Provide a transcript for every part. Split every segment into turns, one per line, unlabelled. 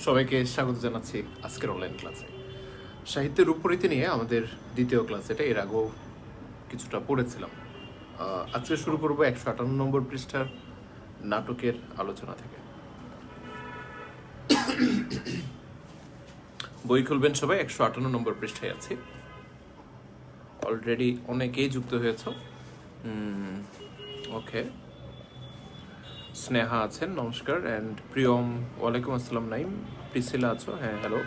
সবাইকে স্বাগত জানাচ্ছি আজকের অনলাইন ক্লাসে। সাহিত্যের রূপরীতি নিয়ে আমাদের দ্বিতীয় ক্লাস, এটা এর আগেও কিছুটা পড়েছিলাম। আজকে শুরু করব 158 নম্বর পৃষ্ঠার নাটকের আলোচনা থেকে। বই খুলবেন সবাই, 158 নম্বর পৃষ্ঠায় আছি। অলরেডি অনেকেই যুক্ত হয়েছ। ওকে, স্নেহা আছেন, নমস্কার। অ্যান্ড প্রিয়ম, ওয়ালাইকুম আসসালাম। নাইম, প্রিসিলা আছো? হ্যাঁ, হ্যালো।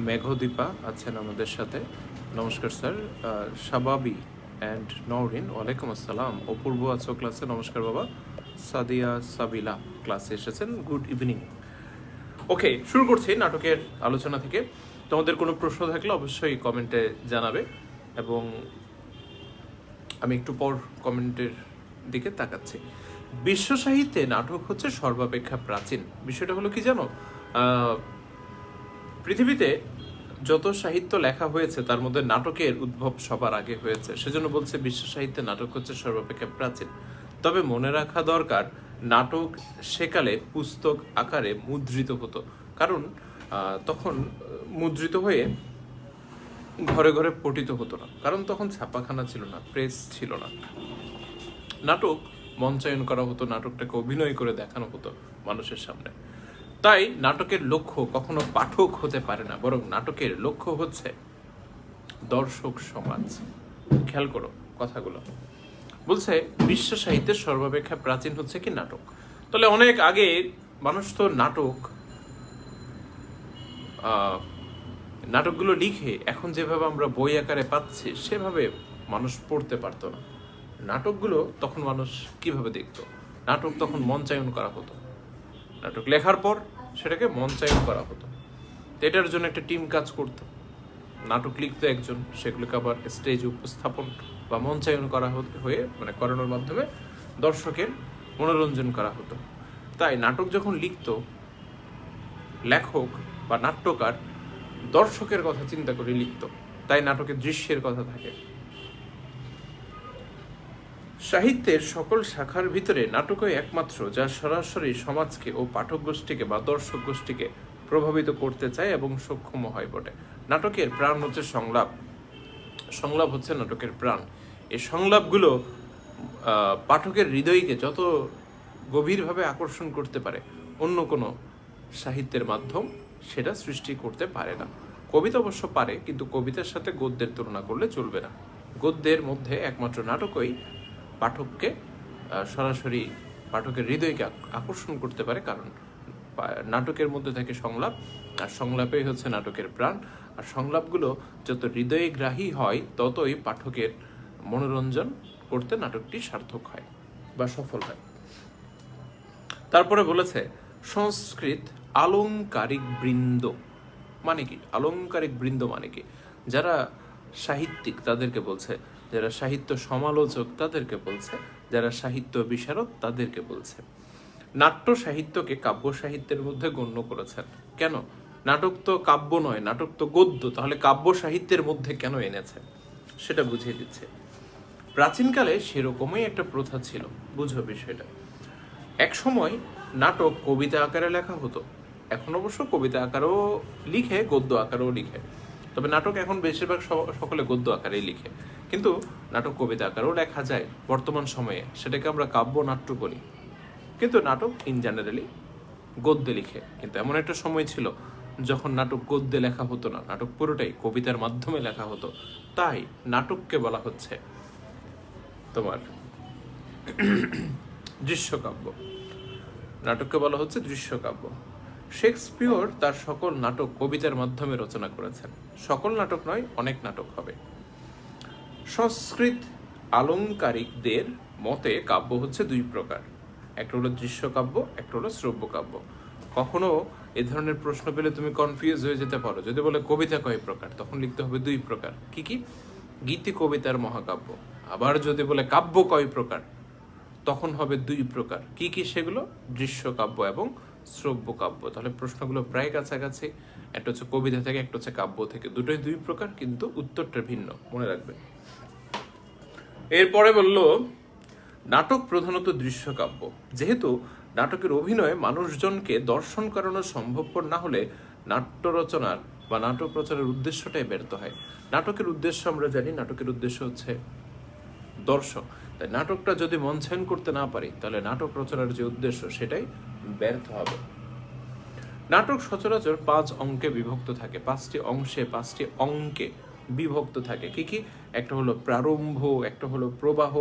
মেঘদীপা আছেন আমাদের সাথে, নমস্কার স্যার। শাবাবি অ্যান্ড নওরিন, ওয়ালাইকুম আসসালাম। অপূর্ব আছো ক্লাসে, নমস্কার বাবা। সাদিয়া সাবিলা ক্লাসে এসেছেন, গুড ইভিনিং। ওকে, শুরু করছি নাটকের আলোচনা থেকে। তোমাদের কোনো প্রশ্ন থাকলে অবশ্যই কমেন্টে জানাবে, এবং আমি একটু পর কমেন্টের দিকে তাকাচ্ছি। বিশ্ব সাহিত্যে নাটক হচ্ছে সর্বাপেক্ষা প্রাচীন। বিষয়টা হলো কি জানো, পৃথিবীতে যত সাহিত্য লেখা হয়েছে তার মধ্যে নাটকের উদ্ভব সবার আগে হয়েছে। সেজন্য বলছে বিশ্ব সাহিত্যে নাটক হচ্ছে সর্বাপেক্ষা প্রাচীন। তবে মনে রাখা দরকার, নাটক সেকালে পুস্তক আকারে মুদ্রিত হতো, কারণ তখন মুদ্রিত হয়ে ঘরে ঘরে পঠিত হতো না, কারণ তখন ছাপাখানা ছিল না, প্রেস ছিল না। নাটক মঞ্চায়ন করা হতো, নাটকটাকে অভিনয় করে দেখানো হতো মানুষের সামনে। তাই নাটকের লক্ষ্য কখনো পাঠক হতে পারে না, বরং নাটকের লক্ষ্য হচ্ছে দর্শক সমাজ। খেয়াল করো কথাগুলো। বলছে বিশ্ব সাহিত্যের সর্বাপেক্ষা প্রাচীন হচ্ছে কি নাটক। তাহলে অনেক আগে মানুষ তো নাটকগুলো লিখে এখন যেভাবে আমরা বই আকারে পাচ্ছি সেভাবে মানুষ পড়তে পারতো না। নাটকগুলো তখন মানুষ কিভাবে দেখতো? নাটক তখন মঞ্চায়ন করা হতো। নাটক লেখার পর সেটাকে মঞ্চায়ন করা হতো। এটার জন্য একটা টিম কাজ করতো। নাটক লিখতো একজন, সেগুলোকে আবার স্টেজ উপস্থাপন বা মঞ্চায়ন করা করানোর মাধ্যমে দর্শকের মনোরঞ্জন করা হতো। তাই নাটক যখন লিখতো লেখক বা নাট্যকার দর্শকের কথা চিন্তা করে লিখতো, তাই নাটকের দৃশ্যের কথা থাকে। সাহিত্যের সকল শাখার ভিতরে নাটকই একমাত্র যা সরাসরি সমাজকে ও পাঠক গোষ্ঠীকে বা দর্শক গোষ্ঠীকে প্রভাবিত করতে চায় এবং সক্ষম হয় বটে। নাটকের প্রাণ হচ্ছে সংলাপ। সংলাপ হচ্ছে নাটকের প্রাণ। এই সংলাপগুলো পাঠকের হৃদয়কে যত গভীরভাবে আকর্ষণ করতে পারে, অন্য কোনো সাহিত্যের মাধ্যম সেটা সৃষ্টি করতে পারে না। কবিতা অবশ্য পারে, কিন্তু কবিতার সাথে গদ্যের তুলনা করলে চলবে না। গদ্যের মধ্যে একমাত্র নাটকই পাঠককে সরাসরি পাঠকের হৃদয়কে আকর্ষণ করতে পারে, কারণ নাটকের মধ্যে থাকে সংলাপ, আর সংলাপই হচ্ছে নাটকের প্রাণ। আর সংলাপগুলো যত হৃদয়গ্রাহী হয় ততই পাঠকের মনোরঞ্জন করতে নাটকটি সার্থক হয় বা সফল হয়। তারপরে বলেছে সংস্কৃত আলংকারিক বৃন্দ মানে কি? আলংকারিক বৃন্দ মানে কি? যারা সাহিত্যিক তাদেরকে বলছে, যারা সাহিত্য সমালোচক তাদেরকে বলছে, যারা সাহিত্য বিশারদ তাদেরকে বলছে। নাট্য সাহিত্যকে কাব্য সাহিত্যের মধ্যে গণ্য করেছেন। কেন? নাটক তো কাব্য নয়, নাটক তো গদ্য, তাহলে কাব্য সাহিত্যের মধ্যে কেন এনেছে সেটা বুঝিয়ে দিচ্ছে। প্রাচীনকালে সেরকমই একটা প্রথা ছিল, বুঝো বিষয়টা। এক সময় নাটক কবিতা আকারে লেখা হতো, এখন অবশ্য কবিতা আকারেও লিখে, গদ্য আকারেও লিখে। তবে নাটক এখন বেশিরভাগ সকলে গদ্য আকারেই লিখে, কিন্তু নাটক কবিতা আকারেও লেখা যায় বর্তমান সময়ে, সেটাকে আমরা কাব্য নাট্য বলি। কিন্তু নাটক ইন জেনারেলি গদ্যে লিখে। কিন্তু এমন একটা সময় ছিল যখন নাটক গদ্যে লেখা হতো না, নাটক পুরোটাই কবিতার মাধ্যমে লেখা হতো। তাই নাটককে বলা হচ্ছে তোমার দৃশ্যকাব্য। নাটককে বলা হচ্ছে দৃশ্যকাব্য। শেক্সপিয়র তার সকল নাটক কবিতার মাধ্যমে রচনা করেছেন। সকল নাটক নয়, অনেক নাটক হবে। সংস্কৃত আলংকারিকদের মতে কাব্য হচ্ছে দুই প্রকার, একটা হলো দৃশ্যকাব্য, একটা হলো শ্রব্য কাব্য। কখনো এ ধরনের প্রশ্ন পেলে তুমি কনফিউজ হয়ে যেতে পারো। যদি বলে কবিতা কয় প্রকার, তখন লিখতে হবে দুই প্রকার। কি কি? গীতি, কবিতার মহাকাব্য। আবার যদি বলে কাব্য কয় প্রকার, তখন হবে দুই প্রকার। কি কি সেগুলো? দৃশ্যকাব্য এবং শ্রব্য কাব্য। তাহলে প্রশ্নগুলো প্রায় কাছাকাছি। একটা হচ্ছে কবিতা থেকে, একটা হচ্ছে কাব্য থেকে, দুটোই দুই প্রকার, কিন্তু উত্তরটা ভিন্ন, মনে রাখবে। এরপরে বলল নাটক প্রধানত দৃশ্যকাব্য, যেহেতু নাটকের অভিনয়ে মানুষজনকে দর্শন করানো সম্ভবপর না হলে নাট্য রচনার বা নাটক রচনার উদ্দেশ্যটাই ব্যর্থ হয়। নাটকের উদ্দেশ্য আমরা জানি, নাটকের উদ্দেশ্য হচ্ছে দর্শক। তাই নাটকটা যদি মঞ্চায়ন করতে না পারি তাহলে নাটক রচনার যে উদ্দেশ্য সেটাই ব্যর্থ হবে। নাটক সচরাচর 5 অঙ্কে বিভক্ত থাকে, 5টি অংশে 5টি অঙ্কে বিভক্ত থাকে। কি কি? একটা হলো প্রারম্ভ, একটা হলো প্রবাহ,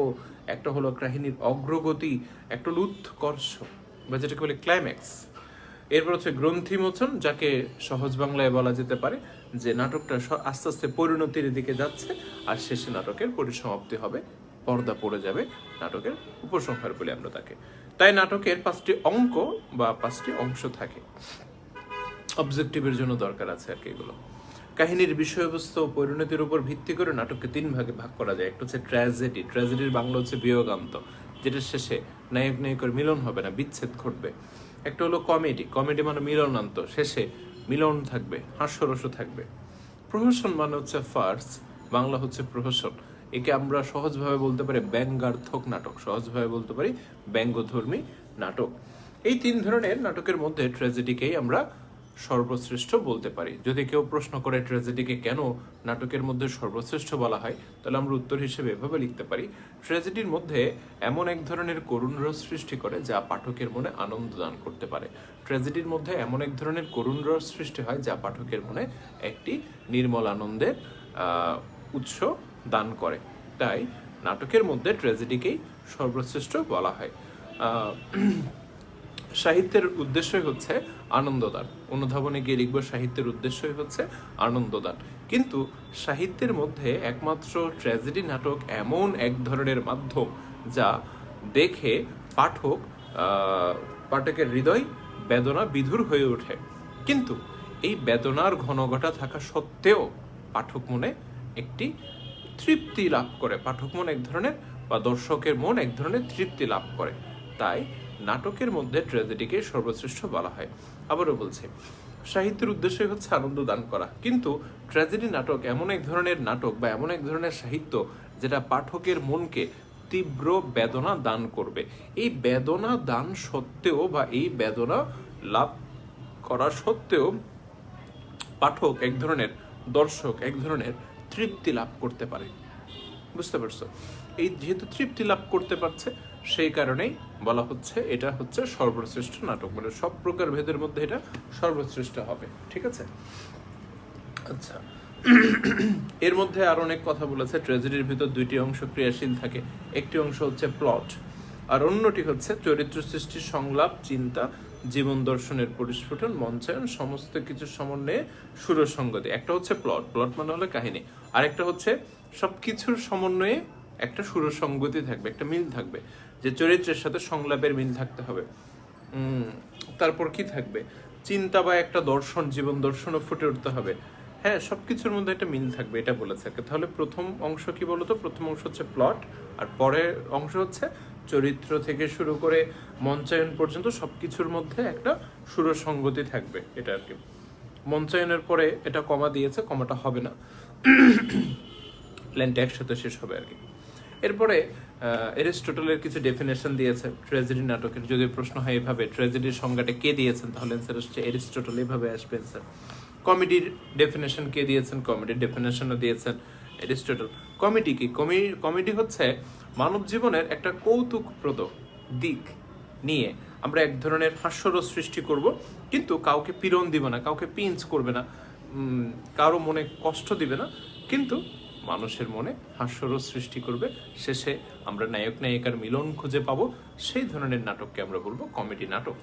একটা হলো কাহিনীর অগ্রগতি, একটা হলো উৎকর্ষ বা যেটাকে বলে ক্লাইম্যাক্স। এরপর হচ্ছে গ্রন্থিমোচন, যাকে সহজ বাংলায় বলা যেতে পারে যে নাটকটা আস্তে আস্তে পরিণতির দিকে যাচ্ছে আর শেষে নাটকের পরিসমাপ্তি হবে, পর্দা পড়ে যাবে, নাটকের উপসংহার বলে আমরা তাকে। তাই নাটকের 5টি অঙ্ক বা 5টি অংশ থাকে। অবজেক্টিভের জন্য দরকার আছে আর কি এগুলো। কাহিনীর বিষয়বস্তু ও পরিণতির উপর ভিত্তি করে নাটককে 3 ভাগে ভাগ করা যায়। একটা হচ্ছে ট্র্যাজেডি, ট্র্যাজেডির বাংলা হচ্ছে বিয়োগান্ত, যেটা শেষে নায়ক নায়িকার মিলন হবে না, বিচ্ছেদ ঘটবে। একটা হলো কমেডি, কমেডি মানে মিলনান্ত, শেষে মিলন থাকবে, হাস্যরস থাকবে। প্রহসন মানে হচ্ছে ফার্স, বাংলা হচ্ছে প্রহসন। একে আমরা সহজভাবে বলতে পারি ব্যঙ্গার্থক নাটক, সহজভাবে বলতে পারি ব্যঙ্গধর্মী নাটক। এই 3 ধরনের নাটকের মধ্যে ট্র্যাজেডিকেই আমরা সর্বশ্রেষ্ঠ বলতে পারি। যদি কেউ প্রশ্ন করে ট্র্যাজেডিকে কেন নাটকের মধ্যে সর্বশ্রেষ্ঠ বলা হয়, তাহলে আমরা উত্তর হিসেবে এভাবে লিখতে পারি, ট্র্যাজেডির মধ্যে এমন এক ধরনের করুণ রস সৃষ্টি করে যা পাঠকের মনে আনন্দ দান করতে পারে। ট্র্যাজেডির মধ্যে এমন এক ধরনের করুণ রস সৃষ্টি হয় যা পাঠকের মনে একটি নির্মল আনন্দের উৎস দান করে। তাই নাটকের মধ্যে ট্র্যাজেডিকেই সর্বশ্রেষ্ঠ বলা হয়। সাহিত্যের উদ্দেশ্যই হচ্ছে আনন্দদান। অনুধাবনে গিয়ে লিখব সাহিত্যের উদ্দেশ্যই হচ্ছে আনন্দদান। কিন্তু সাহিত্যের মধ্যে একমাত্র ট্র্যাজেডি নাটক এমন এক ধরনের মাধ্যম যা দেখে পাঠকের হৃদয় বেদনা বিধুর হয়ে ওঠে। কিন্তু এই বেদনার ঘনঘটা থাকা সত্ত্বেও পাঠক মনে একটি তৃপ্তি লাভ করে, পাঠক মন এক ধরনের বা দর্শকের মন এক ধরনের তৃপ্তি লাভ করে। তাই নাটকের মধ্যে ট্র্যাজেডিকে সর্বশ্রেষ্ঠ বলা হয়। আবারও বলছি, সাহিত্যের উদ্দেশ্যই হচ্ছে আনন্দ দান করা, কিন্তু ট্র্যাজেডি নাটক এমন এক ধরনের নাটক বা এমন এক ধরনের সাহিত্য যেটা পাঠকের মনকে তীব্র বেদনা দান করবে। এই বেদনা দান সত্ত্বেও বা এই বেদনা লাভ করা সত্ত্বেও পাঠক এক ধরনের, দর্শক এক ধরনের তৃপ্তি লাভ করতে পারে। বুঝতে পারছো? এই যেহেতু তৃপ্তি লাভ করতে পারছে, সেই কারণেই বলা হচ্ছে এটা হচ্ছে সর্বশ্রেষ্ঠ নাটক, মানে সব প্রকার ভেদের মধ্যে এটা সর্বশ্রেষ্ঠ হবে। ঠিক আছে? আচ্ছা, এর মধ্যে আর অনেক কথা বলেছে। ট্র্যাজেডির ভিতর 2টি অংশ ক্রিয়াশীল থাকে, একটি অংশ হচ্ছে প্লট আর অন্যটি হচ্ছে চরিত্র সৃষ্টি, সংলাপ, চিন্তা, জীবন দর্শনের পরিস্ফুটন, মঞ্চায়ন, সমস্ত কিছুর সমন্বয়ে সুরসঙ্গতি। একটা হচ্ছে প্লট, প্লট মানে হলো কাহিনী, আর একটা হচ্ছে সবকিছুর সমন্বয়ে একটা সুরসঙ্গতি থাকবে, একটা মিল থাকবে, যে চরিত্রের সাথে সংলাপের মিল থাকতে হবে। তারপর কি থাকবে? চিন্তা বা একটা দর্শন, জীবন দর্শনও ফুটে উঠতে হবে। হ্যাঁ, সবকিছুর মধ্যে একটা মিল থাকবে, এটা বলেছে। তাহলে প্রথম অংশ কি বলতো? প্রথম অংশ হচ্ছে প্লট, আর পরের অংশ হচ্ছে চরিত্র থেকে শুরু করে মঞ্চায়ন পর্যন্ত সবকিছুর মধ্যে একটা সুরসঙ্গতি থাকবে, এটা আর কি। মঞ্চায়নের পরে এটা কমা দিয়েছে, কমাটা হবে না, লাইনটা একসাথে শেষ হবে আর কি। এরপরে এরিস্টটলের কিছু ডেফিনেশন দিয়েছে ট্র্যাজেডি নাটকের। যদি প্রশ্ন হয় এভাবে ট্র্যাজেডির সংজ্ঞাটা কে দিয়েছেন, তাহলে অ্যান্সার হচ্ছে এরিস্টটল, এভাবে আসবে অ্যান্সার। কমেডির ডেফিনেশন কে দিয়েছেন? কমেডির ডেফিনেশনও দিয়েছেন এরিস্টটল। কমেডি কি? কমেডি হচ্ছে মানব জীবনের একটা কৌতুকপ্রদ দিক নিয়ে আমরা এক ধরনের হাস্যরস সৃষ্টি করব, কিন্তু কাউকে পীড়ন দিবে না, কাউকে পিঞ্চ করবে না, কারো মনে কষ্ট দিবে না, কিন্তু মানুষের মনে হাস্যরস সৃষ্টি করবে। শেষে আমরা নায়ক নায়িকার মিলন খুঁজে পাবো। সেই ধরনের নাটককে আমরা বলবো কমেডি নাটক।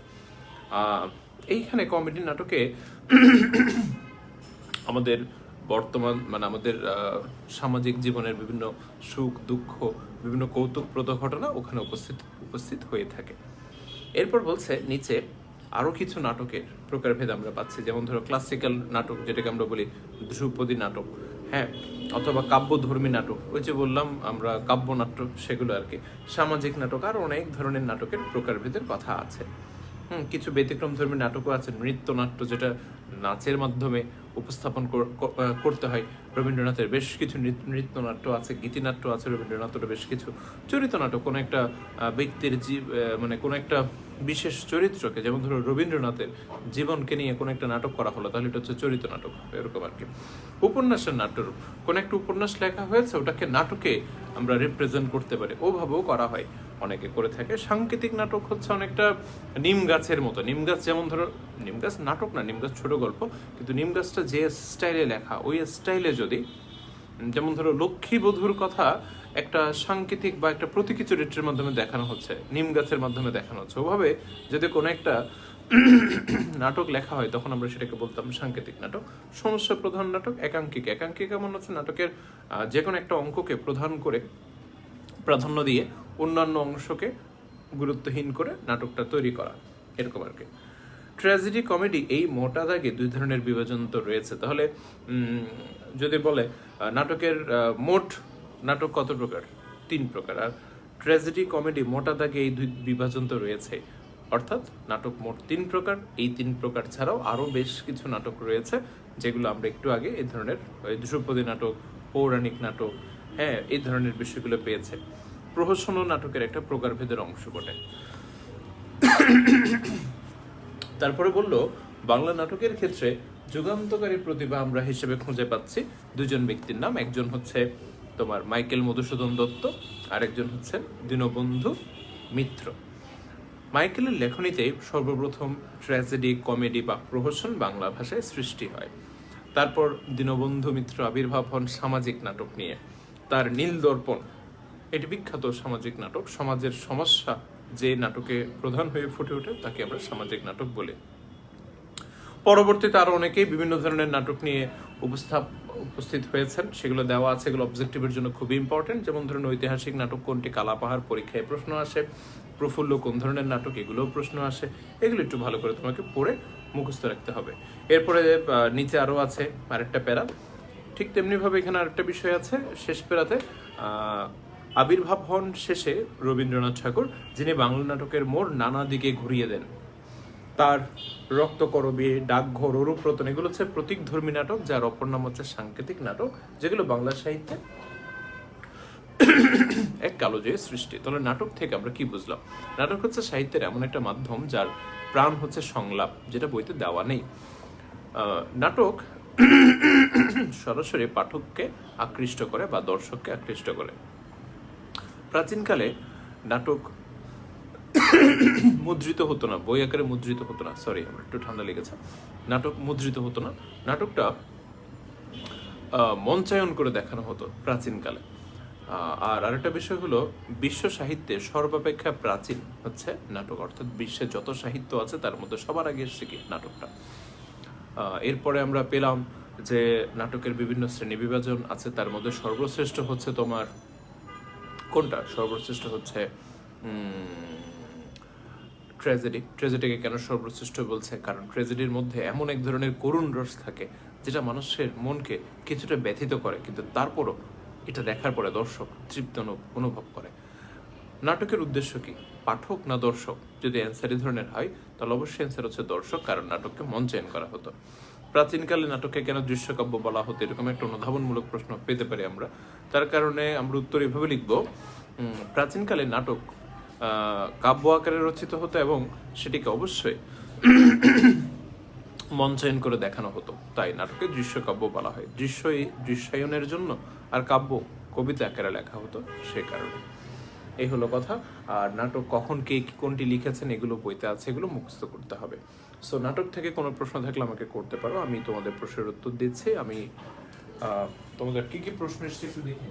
এইখানে কমেডি নাটকে আমাদের বর্তমান মানে আমাদের সামাজিক জীবনের বিভিন্ন সুখ দুঃখ, বিভিন্ন কৌতুকপ্রদ ঘটনা ওখানে উপস্থিত হয়ে থাকে। এরপর বলছে নিচে আরো কিছু নাটকের প্রকারভেদ আমরা পাচ্ছি, যেমন ধরো ক্লাসিক্যাল নাটক, যেটাকে আমরা বলি ধ্রুপদী নাটক, হ্যাঁ, অথবা কাব্যধর্মী নাটক, ওই যে বললাম আমরা কাব্যনাট্য, সেগুলো আর কি। সামাজিক নাটক, আর অনেক ধরনের নাটকের প্রকারভেদের কথা আছে। কিছু ব্যতিক্রম ধর্মী নাটকও আছে, নৃত্যনাট্য যেটা নাচের মাধ্যমে উপস্থাপন করতে হয়। রবীন্দ্রনাথের বেশ কিছু নৃত্যনাট্য আছে, গীতিনাট্য আছে, রবীন্দ্রনাথের বেশ কিছু চরিত্র নাটক, কোনো একটা ব্যক্তির মানে কোনো একটা বিশেষ চরিত্রকে, যেমন ধরো রবীন্দ্রনাথের জীবনকে নিয়ে কোনো একটা নাটক করা হলো, তাহলে এটা হচ্ছে চরিত্র নাটক, এরকম আর কি। উপন্যাসের নাট্যরূপ, কোনো একটা উপন্যাস লেখা হয়েছে, ওটাকে নাটকে আমরা রিপ্রেজেন্ট করতে পারি, ওভাবেও করা হয়, অনেকে করে থাকে। সাংকেতিক নাটক হচ্ছে অনেকটা নিম গাছের মতো। নিম গাছ যেমন ধরো, নিম গাছ নাটক না, নিম গাছ ছোট গল্প, কিন্তু নিম গাছটা যে স্টাইলে লেখা, ওই স্টাইলে যদি, যেমন ধরো লক্ষ্মী বধূর কথা একটা সাংকেতিক বা একটা প্রতীকী চরিত্রের মাধ্যমে দেখানো হচ্ছে, নিম গাছের মাধ্যমে দেখানো হচ্ছে, ওভাবে যদি কোনো একটা নাটক লেখা হয়, তখন আমরা সেটাকে বলতাম সাংকেতিক নাটক। সমস্যা প্রধান নাটক। একাঙ্কিকা, একাঙ্কিকা মনে হচ্ছে নাটকের যে কোনো একটা অঙ্ককে প্রধান করে প্রাধান্য দিয়ে অন্যান্য অংশকে গুরুত্বহীন করে নাটকটা তৈরি করা, এরকম আর কি। ট্র্যাজেডি, কমেডি, এই মোটা দাগে দুই ধরনের বিভাজন তো রয়েছে। তাহলে যদি বলে নাটকের মোট নাটক কত প্রকার? 3 প্রকার। আর ট্র্যাজেডি, কমেডি, মোটা দাগে এই দুই বিভাজন তো রয়েছে, অর্থাৎ নাটক মোট 3 প্রকার। এই 3 প্রকার ছাড়াও আরও বেশ কিছু নাটক রয়েছে, যেগুলো আমরা একটু আগে এই ধরনের ধ্রুপদী নাটক, পৌরাণিক নাটক, হ্যাঁ, এই ধরনের বিষয়গুলো পেয়েছে। প্রহসন নাটকের একটা প্রকারভেদের অংশ বটে। তারপরে বললো বাংলা নাটকের ক্ষেত্রে যুগান্তকারী প্রতিভা আমরা হিসেবে খুঁজে পাচ্ছি দুজন ব্যক্তির নাম। একজন হচ্ছে তোমার মাইকেল মধুসূদন দত্ত, আর একজন হচ্ছে দীনবন্ধু মিত্র। মাইকেলের লেখনীতে সর্বপ্রথম ট্র্যাজেডি, কমেডি বা প্রহসন বাংলা ভাষায় সৃষ্টি হয়। তারপর দীনবন্ধু মিত্র আবির্ভাব হন সামাজিক নাটক নিয়ে। তার নীল দর্পণ, এটি বিখ্যাত সামাজিক নাটক। সমাজের সমস্যা যে নাটকে প্রধান হয়ে ফুটে ওঠে, তাকে আমরা সামাজিক নাটক বলি। পরবর্তীতে আরো অনেকেই বিভিন্ন ধরনের নাটক নিয়ে উপস্থিত হয়েছেন, সেগুলো দেওয়া আছে, এগুলো অবজেক্টিভের জন্য খুবই ইম্পর্টেন্ট। যেমন ধরুন ঐতিহাসিক নাটক কোনটি, কালাপাহাড় পরীক্ষায় প্রশ্ন আসে। প্রফুল্ল কোন ধরনের নাটক, এগুলোও প্রশ্ন আসে। এগুলো একটু ভালো করে তোমাকে পড়ে মুখস্থ রাখতে হবে। এরপরে নিচে আরো আছে আরেকটা প্যারা, ঠিক তেমনিভাবে এখানে আরেকটা বিষয় আছে শেষ প্যারাতে। আবির্ভাব হন শেষে রবীন্দ্রনাথ ঠাকুর, যিনি বাংলা নাটকের মোড় নানা দিকে ঘুরিয়ে দেন। তার রক্তকরবী, ডাকঘর, অরূপরতন, এগুলো হচ্ছে প্রতীকধর্মী নাটক, যার অপর নাম হচ্ছে সাংকেতিক নাটক, যেগুলো বাংলা সাহিত্যে এক কালোজয়ী সৃষ্টি। তাহলে নাটক থেকে আমরা কি বুঝলাম? নাটক হচ্ছে সাহিত্যের এমন একটা মাধ্যম যার প্রাণ হচ্ছে সংলাপ, যেটা বইতে দেওয়া নেই। নাটক সরাসরি পাঠককে আকৃষ্ট করে বা দর্শককে আকৃষ্ট করে। প্রাচীনকালে নাটক মুদ্রিত হতো না, বই আকারে মুদ্রিত হতো না, সরি আমার একটু ঠান্ডা লেগেছে। নাটক মুদ্রিত হতো না, নাটকটা মঞ্চায়ন করে দেখানো হতো প্রাচীনকালে। আর আরেকটা বিষয় হলো, বিশ্ব সাহিত্যে সর্বাপেক্ষা প্রাচীন হচ্ছে নাটক, অর্থাৎ বিশ্বে যত সাহিত্য আছে তার মধ্যে সবার আগে এসছে কি নাটকটা। এরপরে আমরা পেলাম যে নাটকের বিভিন্ন শ্রেণী বিভাজন আছে, তার মধ্যে সর্বশ্রেষ্ঠ হচ্ছে তোমার কোনটা? সর্বশ্রেষ্ঠ হচ্ছে ট্র্যাজেডি। ট্র্যাজেডিকে কেন সর্বশ্রেষ্ঠ বলছে? কারণ ট্র্যাজেডির মধ্যে এমন এক ধরনের করুণ রস থাকে, যেটা মানুষের মনকে কিছুটা ব্যথিত করে, কিন্তু তারপরও এটা দেখার পরে দর্শক তৃপ্ত অনুভব করে। নাটকের উদ্দেশ্য কি, পাঠক না দর্শক? যদি অ্যান্সার এই ধরনের হয়, তাহলে অবশ্যই অ্যান্সার হচ্ছে দর্শক, কারণ নাটককে মঞ্চায়ন করা হতো। প্রাচীনকালে নাটককে কেন দৃশ্যকাব্য বলা হতো, এরকম একটা অনুধাবনমূলক প্রশ্ন পেতে পারি আমরা। তার কারণে আমরা উত্তর এভাবে লিখব, প্রাচীনকালে নাটক কাব্য আকারে রচিত হতো এবং সেটিকে অবশ্যই মঞ্চায়ন করে দেখানো হতো, তাই নাটকে দৃশ্যকাব্য বলা হয়। দৃশ্যায়নের জন্য, আর কাব্য কবিতা আকারে লেখা হতো, সে কারণে। এই হলো কথা। আর নাটক কখন কে কোনটি লিখেছেন এগুলো বইতে আছে, এগুলো মুখস্থ করতে হবে। সো নাটক থেকে কোনো প্রশ্ন থাকলে আমাকে করতে পারো, আমি তোমাদের প্রশ্নের উত্তর দিচ্ছি। আমি তোমাদের কি কি প্রশ্ন এসেছে একটু দেখি।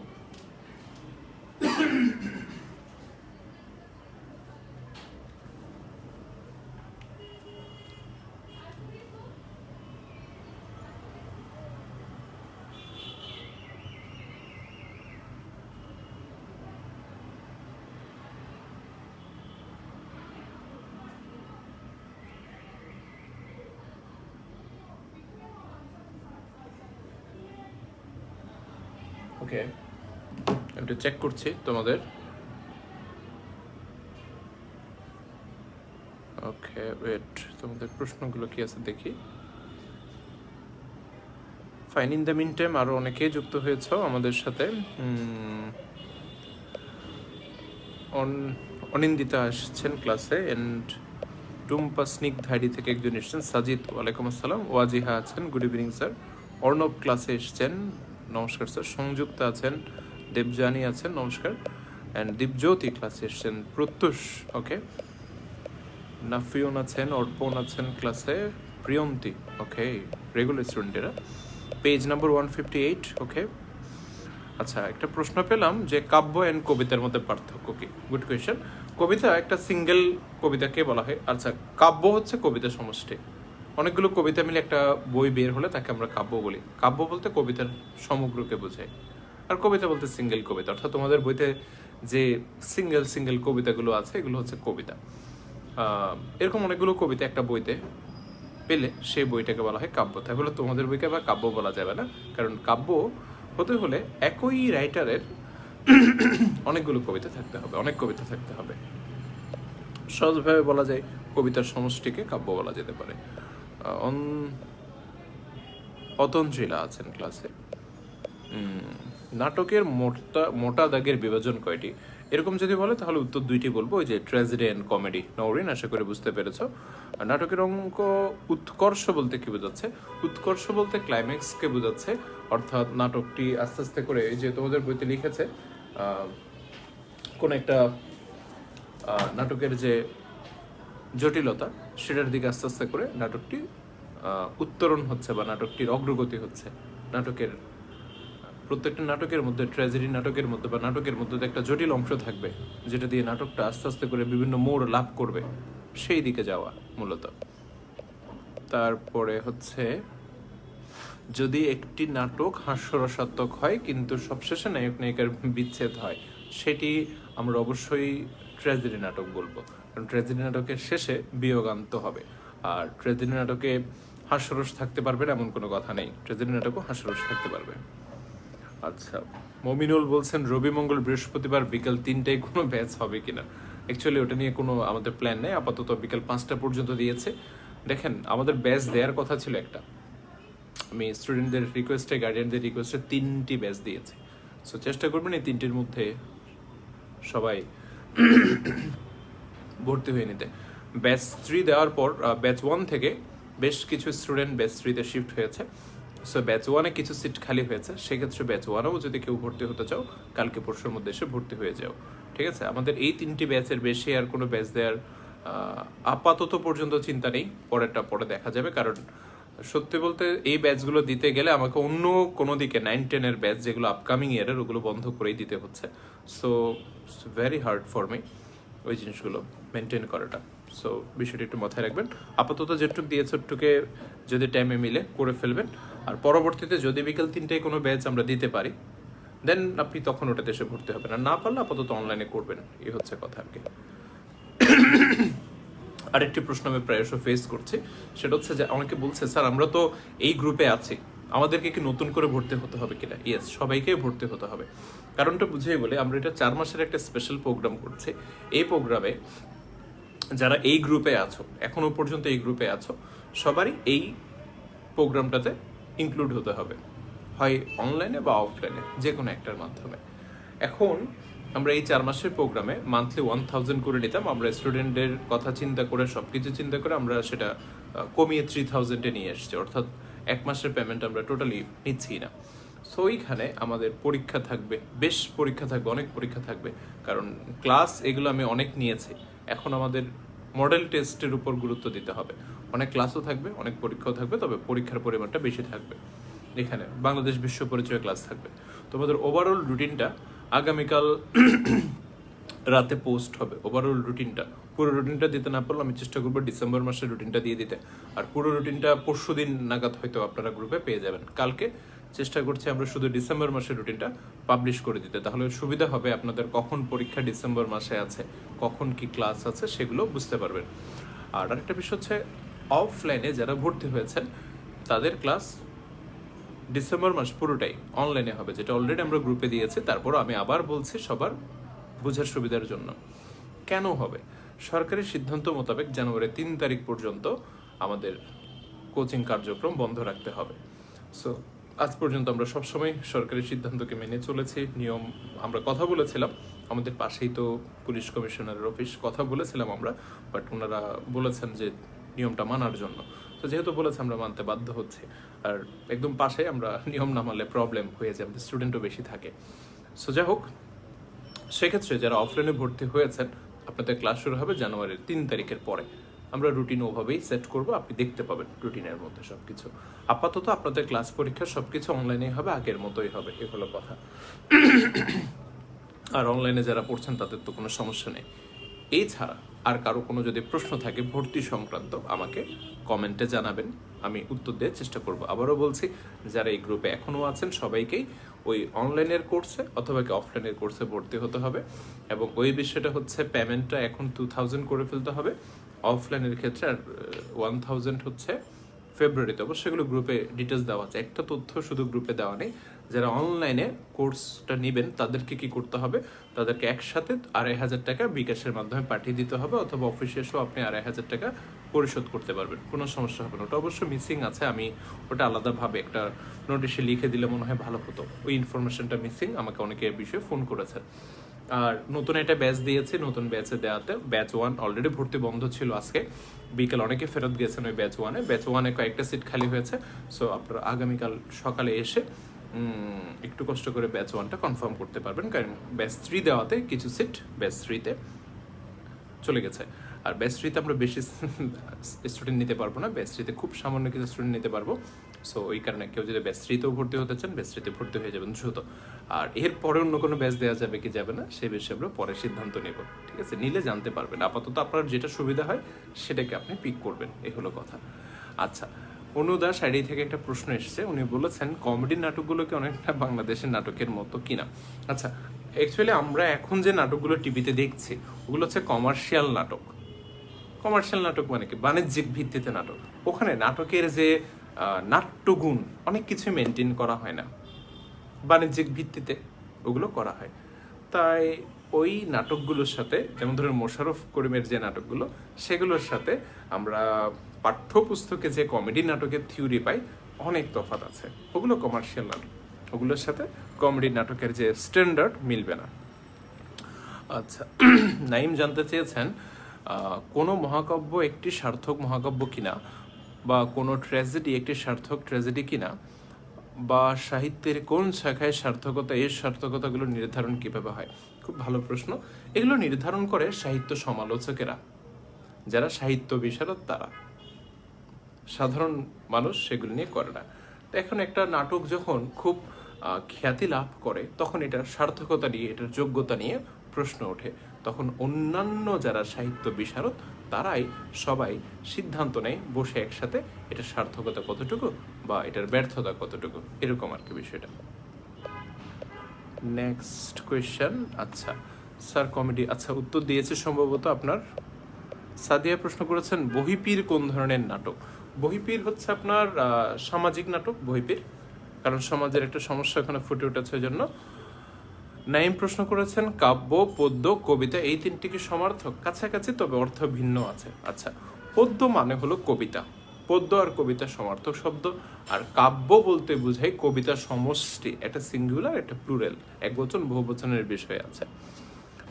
ওকে, আমি একটু চেক করছি তোমাদের। ওকে ওয়েট, তোমাদের প্রশ্নগুলো কি আছে দেখি। Fine. In the meantime আরও অনেকেই যুক্ত হয়েছ আমাদের সাথে। অনিন্দিতা আসছেন ক্লাসে, অ্যান্ড টুম্পা স্নিগ্ধাইডি থেকে একজন এসছেন। সাজিদ, ওয়ালাইকুম আসসালাম। ওয়াজিহা আছেন, গুড ইভিনিং স্যার। অর্ণব ক্লাসে এসছেন, নমস্কার স্যার। সংযুক্তা আছেন, দেবজানী আছেন, নমস্কার। অ্যান্ড দীপজ্যোতি ক্লাসে এসছেন। প্রত্যুষ, ওকে। নাফিউন আছেন, অর্পণ আছেন ক্লাসে। প্রিয়ন্তী, ওকে, রেগুলার স্টুডেন্টেরা। পেজ নাম্বার 158, ওকে। আচ্ছা, একটা প্রশ্ন পেলাম যে কাব্য অ্যান্ড কবিতার মধ্যে পার্থক্য কি? Good question. কবিতা একটা সিঙ্গেল কবিতাকে বলা হয়। আচ্ছা, কাব্য হচ্ছে কবিতা সমষ্টি। অনেকগুলো কবিতা মিলে একটা বই বের হলে তাকে আমরা কাব্য বলি। কাব্য বলতে কবিতার সমগ্রকে বোঝায়, আর কবিতা বলতে সিঙ্গেল কবিতা। অর্থাৎ তোমাদের বইতে যে সিঙ্গেল সিঙ্গেল কবিতাগুলো আছে এগুলো হচ্ছে কবিতা। এরকম অনেকগুলো কবিতা একটা বইতে পেলে সেই বইটাকে বলা হয় কাব্য। তাই বলে তোমাদের বইকে আবার কাব্য বলা যাবে না, কারণ কাব্য হতে হলে একই রাইটারের অনেকগুলো কবিতা থাকতে হবে, অনেক কবিতা থাকতে হবে। সহজভাবে বলা যায় কবিতার সমষ্টিকে কাব্য বলা যেতে পারে। অতঞ্জিলা আছেন ক্লাসে। নাটকের মোটা দাগের বিভাজন কয়টি? এরকম যদি বলে তাহলে উত্তর দুইটি বলবো, ওই যে ট্র্যাজেডি অ্যান্ড কমেডি। নওরিন, আশা করে বুঝতে পেরেছ। নাটকের অঙ্ক উৎকর্ষ বলতে কি বোঝাচ্ছে? উৎকর্ষ বলতে ক্লাইম্যাক্সকে বোঝাচ্ছে। অর্থাৎ নাটকটি আস্তে আস্তে করে, যে তোমাদের বইতে লিখেছে কোন একটা নাটকের যে জটিলতা সেটার দিকে আস্তে আস্তে করে নাটকটি উত্তরণ হচ্ছে বা নাটকটির অগ্রগতি হচ্ছে। নাটকের প্রত্যেকটা নাটকের মধ্যে, ট্র্যাজেডি নাটকের মধ্যে বা নাটকের মধ্যে একটা জটিল অংশ থাকবে যেটা দিয়ে নাটকটা আস্তে আস্তে করে বিভিন্ন মোড় লাভ করবে, সেই দিকে যাওয়া মূলত। তারপরে হচ্ছে যদি একটি নাটক হাস্যরসাত্মক হয় কিন্তু সবশেষে নায়ক নায়িকার বিচ্ছেদ হয়, সেটি আমরা অবশ্যই ট্র্যাজেডি নাটক বলবো, কারণ ট্র্যাজেডি নাটকের শেষে বিয়োগ আনতে হবে। আর ট্র্যাজেডি নাটকে হাস্যরস থাকতে পারবে না এমন কোনো কথা নেই, ট্র্যাজেডি নাটকও হাস্যরস থাকতে পারবে। আচ্ছা, মমিনুল বলছেন রবি মঙ্গল বৃহস্পতিবার বিকাল 3টায় কোনো ব্যাচ হবে কিনা। অ্যাকচুয়ালি ওটা নিয়ে কোনো আমাদের প্ল্যান নেই, আপাতত বিকাল 5টা পর্যন্ত দিয়েছে। দেখেন, আমাদের ব্যাচ দেওয়ার কথা ছিল একটা, আমি স্টুডেন্টদের রিকোয়েস্টে, গার্ডিয়ানদের রিকোয়েস্টে 3টি ব্যাচ দিয়েছি। সো চেষ্টা করবেন এই 3টির মধ্যে সবাই ভর্তি হয়ে নিতে। ব্যাচ 3 দেওয়ার পর ব্যাচ 1 থেকে বেশ কিছু স্টুডেন্ট ব্যাচ 3-তে শিফট হয়েছে। সো ব্যাচ 1-এ কিছু সিট খালি হয়েছে, সেক্ষেত্রে ব্যাচ 1-এও যদি কেউ ভর্তি হতে চাও কালকে পরশুর মধ্যে এসে ভর্তি হয়ে যাও, ঠিক আছে? আমাদের এই 3টি ব্যাচের বেশি আর কোনো ব্যাচ দেওয়ার আপাতত পর্যন্ত চিন্তা নেই, পরেরটা পরে দেখা যাবে। কারণ সত্যি বলতে এই ব্যাচগুলো দিতে গেলে আমাকে অন্য কোনো দিকে 9-10-এর ব্যাচ যেগুলো আপকামিং ইয়ারের, ওগুলো বন্ধ করেই দিতে হচ্ছে। So it's very hard for me ওই জিনিসগুলো মেনটেন করাটা। সো বিষয়টি একটু মাথায় রাখবেন। আপাতত যেটুকু দিয়েছে ওটুকে যদি টাইমে মিলে করে ফেলবেন, আর পরবর্তীতে যদি বিকেল 3টায় কোনো ব্যাচ আমরা দিতে পারি দেন আপনি তখন ওটাতে এসে ভর্তি হবেন, আর না পারলে আপাতত অনলাইনে করবেন, এই হচ্ছে কথা আর কি। আরেকটি প্রশ্ন আমি প্রায়শ ফেস করছি, সেটা হচ্ছে যে অনেকে বলছে স্যার আমরা তো এই গ্রুপে আছি, আমাদেরকে কি নতুন করে ভর্তি হতে হবে কিনা? ইয়েস, সবাইকেই ভর্তি হতে হবে। কারণটা বুঝিয়ে বলে, আমরা এটা 4 মাসের একটা স্পেশাল প্রোগ্রাম করছি। এই প্রোগ্রামে যারা এই গ্রুপে আছো, এখনো পর্যন্ত এই গ্রুপে আছো, সবারই এই প্রোগ্রামটাতে ইনক্লুড হতে হবে, হয় অনলাইনে বা অফলাইনে, যে কোনো একটার মাধ্যমে। এখন আমরা এই 4 মাসের প্রোগ্রামে মান্থলি 1000 করে নিতাম, আমরা স্টুডেন্টদের কথা চিন্তা করে, সব কিছু চিন্তা করে আমরা সেটা কমিয়ে 3000-এ নিয়ে এসেছি। অর্থাৎ 1 মাসের পেমেন্ট আমরা টোটালি নিচ্ছি না। সো এইখানে আমাদের পরীক্ষা থাকবে, বেশ পরীক্ষা থাকবে, অনেক পরীক্ষা থাকবে, কারণ ক্লাস এগুলো আমি অনেক নিয়েছি। এখন আমাদের মডেল টেস্টের উপর গুরুত্ব দিতে হবে। অনেক ক্লাসও থাকবে, অনেক পরীক্ষাও থাকবে, তবে পরীক্ষার পরিমাণটা বেশি থাকবে। এখানে বাংলাদেশ বিশ্ব পরিচয় ক্লাস থাকবে। তোমাদের ওভারঅল রুটিনটা আগামীকাল রাতে পোস্ট হবে। ওভারঅল রুটিনটা, পুরো রুটিনটা দিতে না পারলে আমি চেষ্টা করবো ডিসেম্বর মাসের রুটিনটা দিয়ে দিতে, আর পুরো রুটিনটা পরশুদিন নাগাদ হয়তো আপনারা গ্রুপে পেয়ে যাবেন। কালকে চেষ্টা করছি আমরা শুধু ডিসেম্বর মাসের রুটিনটা পাবলিশ করে দিতে, তাহলে সুবিধা হবে আপনাদের, কখন পরীক্ষা ডিসেম্বর মাসে আছে, কখন কি ক্লাস আছে সেগুলো বুঝতে পারবেন। আর আরেকটা বিষয় হচ্ছে, অফলাইনে যারা ভর্তি হয়েছেন তাদের ক্লাস ডিসেম্বর মাস পুরোটাই অনলাইনে হবে, যেটা অলরেডি আমরা গ্রুপে দিয়েছি। তারপর আমি আবার বলছি সবার বোঝার সুবিধার জন্য, কেন হবে? সরকারি সিদ্ধান্ত মোতাবেক জানুয়ারি 3 তারিখ পর্যন্ত আমাদের কোচিং কার্যক্রম বন্ধ রাখতে হবে। সো আজ পর্যন্ত আমরা সবসময় সরকারি সিদ্ধান্তকে মেনে চলেছি। নিয়ম আমরা কথা বলেছিলাম, আমাদের পাশেই তো পুলিশ কমিশনারের অফিস, কথা বলেছিলাম আমরা, বাট ওনারা বলেছেন যে নিয়মটা মানার জন্য। তো যেহেতু বলেছে আমরা মানতে বাধ্য হচ্ছে। আর একদম পাশে, আমরা নিয়ম না মানলে প্রবলেম হয়ে যায়, আমাদের স্টুডেন্টও বেশি থাকে। সো যাই হোক, সেক্ষেত্রে যারা অফলাইনে ভর্তি হয়েছেন, আপনাদের ক্লাস শুরু হবে জানুয়ারির 3 তারিখের পরে। আমরা রুটিন ওভাবেই সেট করব, আপনি দেখতে পাবেন রুটিনের মধ্যে সবকিছু। আপাতত আপনাদের ক্লাস পরীক্ষা সবকিছু অনলাইনেই হবে, আগের মতোই হবে, এগুলো কথা। আর অনলাইনে যারা পড়ছেন তাদের তো কোনো সমস্যা নেই। এছাড়া আর কারো কোনো যদি প্রশ্ন থাকে ভর্তি সংক্রান্ত, আমাকে কমেন্টে জানাবেন, আমি উত্তর দেওয়ার চেষ্টা করব। আবারও বলছি, যারা এই গ্রুপে এখনও আছেন সবাইকেই ওই অনলাইনের কোর্সে অথবা কি অফলাইনের কোর্সে ভর্তি হতে হবে, এবং ওই বিষয়টা হচ্ছে পেমেন্টটা এখন 2000 করে ফেলতে হবে অফলাইনের ক্ষেত্রে, আর 1000 হচ্ছে ফেব্রুয়ারিতে। অবশ্য সেগুলো গ্রুপে ডিটেলস দেওয়া আছে, একটা তথ্য শুধু গ্রুপে দেওয়া নেই। যারা অনলাইনে কোর্সটা নেবেন তাদেরকে কি করতে হবে, তাদেরকে একসাথে 2500 টাকা বিকাশের মাধ্যমে পাঠিয়ে দিতে হবে, অথবা অফিসে এসেও আপনি 2500 টাকা পরিশোধ করতে পারবেন, কোনো সমস্যা হবে না। ওটা অবশ্য মিসিং আছে, আমি ওটা আলাদাভাবে একটা নোটিশে লিখে দিলে মনে হয় ভালো হতো। ওই ইনফরমেশনটা মিসিং, আমাকে অনেকে এর বিষয়ে ফোন করেছেন। আর নতুন একটা ব্যাচ দিয়েছি, নতুন ব্যাচে দেওয়াতে ব্যাচ 1 অলরেডি ভর্তি বন্ধ ছিল, আজকে বিকেল অনেকে ফেরত গিয়েছেন ওই ব্যাচ 1-এ। ব্যাচ 1-এ কয়েকটা সিট খালি হয়েছে। সো আপনারা আগামীকাল সকালে এসে একটু কষ্ট করে ব্যাচ 1টা কনফার্ম করতে পারবেন, কারণ ব্যাচ 3 দেওয়াতে কিছু সিট ব্যাচ 3-তে চলে গেছে। আর ব্যাচ 3-তে আমরা বেশি স্টুডেন্ট নিতে পারবো না, ব্যাচ 3-তে খুব সামান্য কিছু স্টুডেন্ট নিতে পারবো। সো ওই কারণে কেউ যদি ব্যাচ 3-তেও ভর্তি হতে চান, ব্যাচ 3-তে ভর্তি হয়ে যাবেন দ্রুত। আর এর পরে অন্য কোনো ব্যাচ দেওয়া যাবে কি যাবে না সেই বিষয়ে আমরা পরে সিদ্ধান্ত নেব, ঠিক আছে? নিলে জানতে পারবেন। আপাতত আপনার যেটা সুবিধা হয় সেটাকে আপনি পিক করবেন, এ হলো কথা। আচ্ছা, অনুদাস আইডি থেকে একটা প্রশ্ন এসেছে, উনি বলেছেন কমেডি নাটকগুলোকে অনেকটা বাংলাদেশের নাটকের মতো কিনা। আচ্ছা, অ্যাকচুয়ালি আমরা এখন যে নাটকগুলো টিভিতে দেখছি ওগুলো হচ্ছে কমার্শিয়াল নাটক। কমার্শিয়াল নাটক মানে কি, বাণিজ্যিক ভিত্তিতে নাটক। ওখানে নাটকের যে নাট্যগুণ অনেক কিছু মেনটেন করা হয় না, বাণিজ্যিক ভিত্তিতে ওগুলো করা হয়। তাই ওই নাটকগুলোর সাথে, যেমন ধরুন মোশাররফ করিমের যে নাটকগুলো, সেগুলোর সাথে আমরা পাঠ্যপুস্তকে যে কমেডি নাটকের থিওরি পাই অনেক তফাৎ আছে। ওগুলো কমার্শিয়াল নাটক, ওগুলোর সাথে কমেডি নাটকের যে স্ট্যান্ডার্ড মিলবে না। আচ্ছা, নাইম জানতে চেয়েছেন কোনো মহাকাব্য একটি সার্থক মহাকাব্য কিনা, বা কোনো ট্র্যাজেডি একটি সার্থক ট্র্যাজেডি কিনা, বা সাহিত্যের কোন শাখায় সার্থকতা, এর সার্থকতাগুলো নির্ধারণ কিভাবে হয়। খুব ভালো প্রশ্ন। এগুলো নির্ধারণ করে সাহিত্য সমালোচকেরা, যারা সাহিত্য বিশারদ তারা। সাধারণ মানুষ সেগুলো নিয়ে করে না। তো এখন একটা নাটক যখন খুব খ্যাতি লাভ করে, তখন এটার সার্থকতা নিয়ে, এটার যোগ্যতা নিয়ে প্রশ্ন ওঠে। তখন অন্যান্য যারা সাহিত্য বিশারদ তারাই সবাই সিদ্ধান্ত নেয় বসে একসাথে, এটার সার্থকতা কতটুকু বা এটার ব্যর্থতা কতটুকু, এরকম আর কি বিষয়টা। Next question. আচ্ছা স্যার, কমেডি, আচ্ছা উত্তর দিয়েছে সম্ভবত আপনার সাদিয়া। প্রশ্ন করেছেন বহিপীর কোন ধরনের নাটক। বহিপীর হচ্ছে আপনার সামাজিক নাটক বহিপীর, কারণ সমাজের একটা সমস্যা এখানে ফুটে উঠেছে জন্য। নাইম প্রশ্ন করেছেন কাব্য, পদ্য, কবিতা এই তিনটি কি সমার্থক? কাছাকাছি, তবে অর্থ ভিন্ন আছে। আচ্ছা, পদ্য মানে হলো কবিতা, পদ্য আর কবিতা সমার্থক শব্দ। আর কাব্য বলতে বোঝায় কবিতা সমষ্টি, একটা সিঙ্গুলার একটা প্লুরাল, একবচন বহুবচনের বিষয় আছে।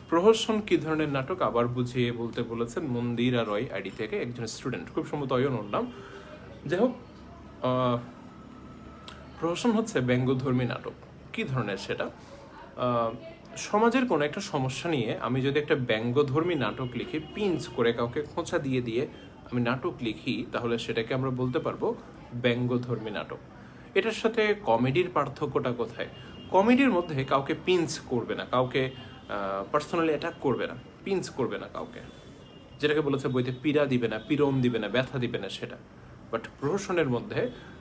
প্রহসন কি ধরনের নাটক আবার বুঝিয়ে বলতে বলেছেন মন্দিরা রয় আইডি থেকে একজন স্টুডেন্ট, খুব সম্ভবত অয়ন নাম। যাই হোক, প্রহসন হচ্ছে ব্যঙ্গধর্মী নাটক। কি ধরনের সেটা? সমাজের কোনো একটা সমস্যা নিয়ে আমি যদি একটা ব্যঙ্গধর্মী নাটক লিখি, পিঞ্চ করে কাউকে খোঁচা দিয়ে দিয়ে আমি নাটক লিখি, তাহলে সেটাকে আমরা বলতে পারবো ব্যঙ্গধর্মী নাটক। এটার সাথে কমেডির পার্থক্যটা কোথায়? কমেডির মধ্যে কাউকে পিঞ্চ করবে না, কাউকে পার্সোনালি অ্যাটাক করবে না, পিঞ্চ করবে না কাউকে, যেটাকে বলেছে বইতে পীড়া দিবে না, পীড়ন দিবে না, ব্যথা দিবে না, সেটা। বাট প্রহসনের মধ্যে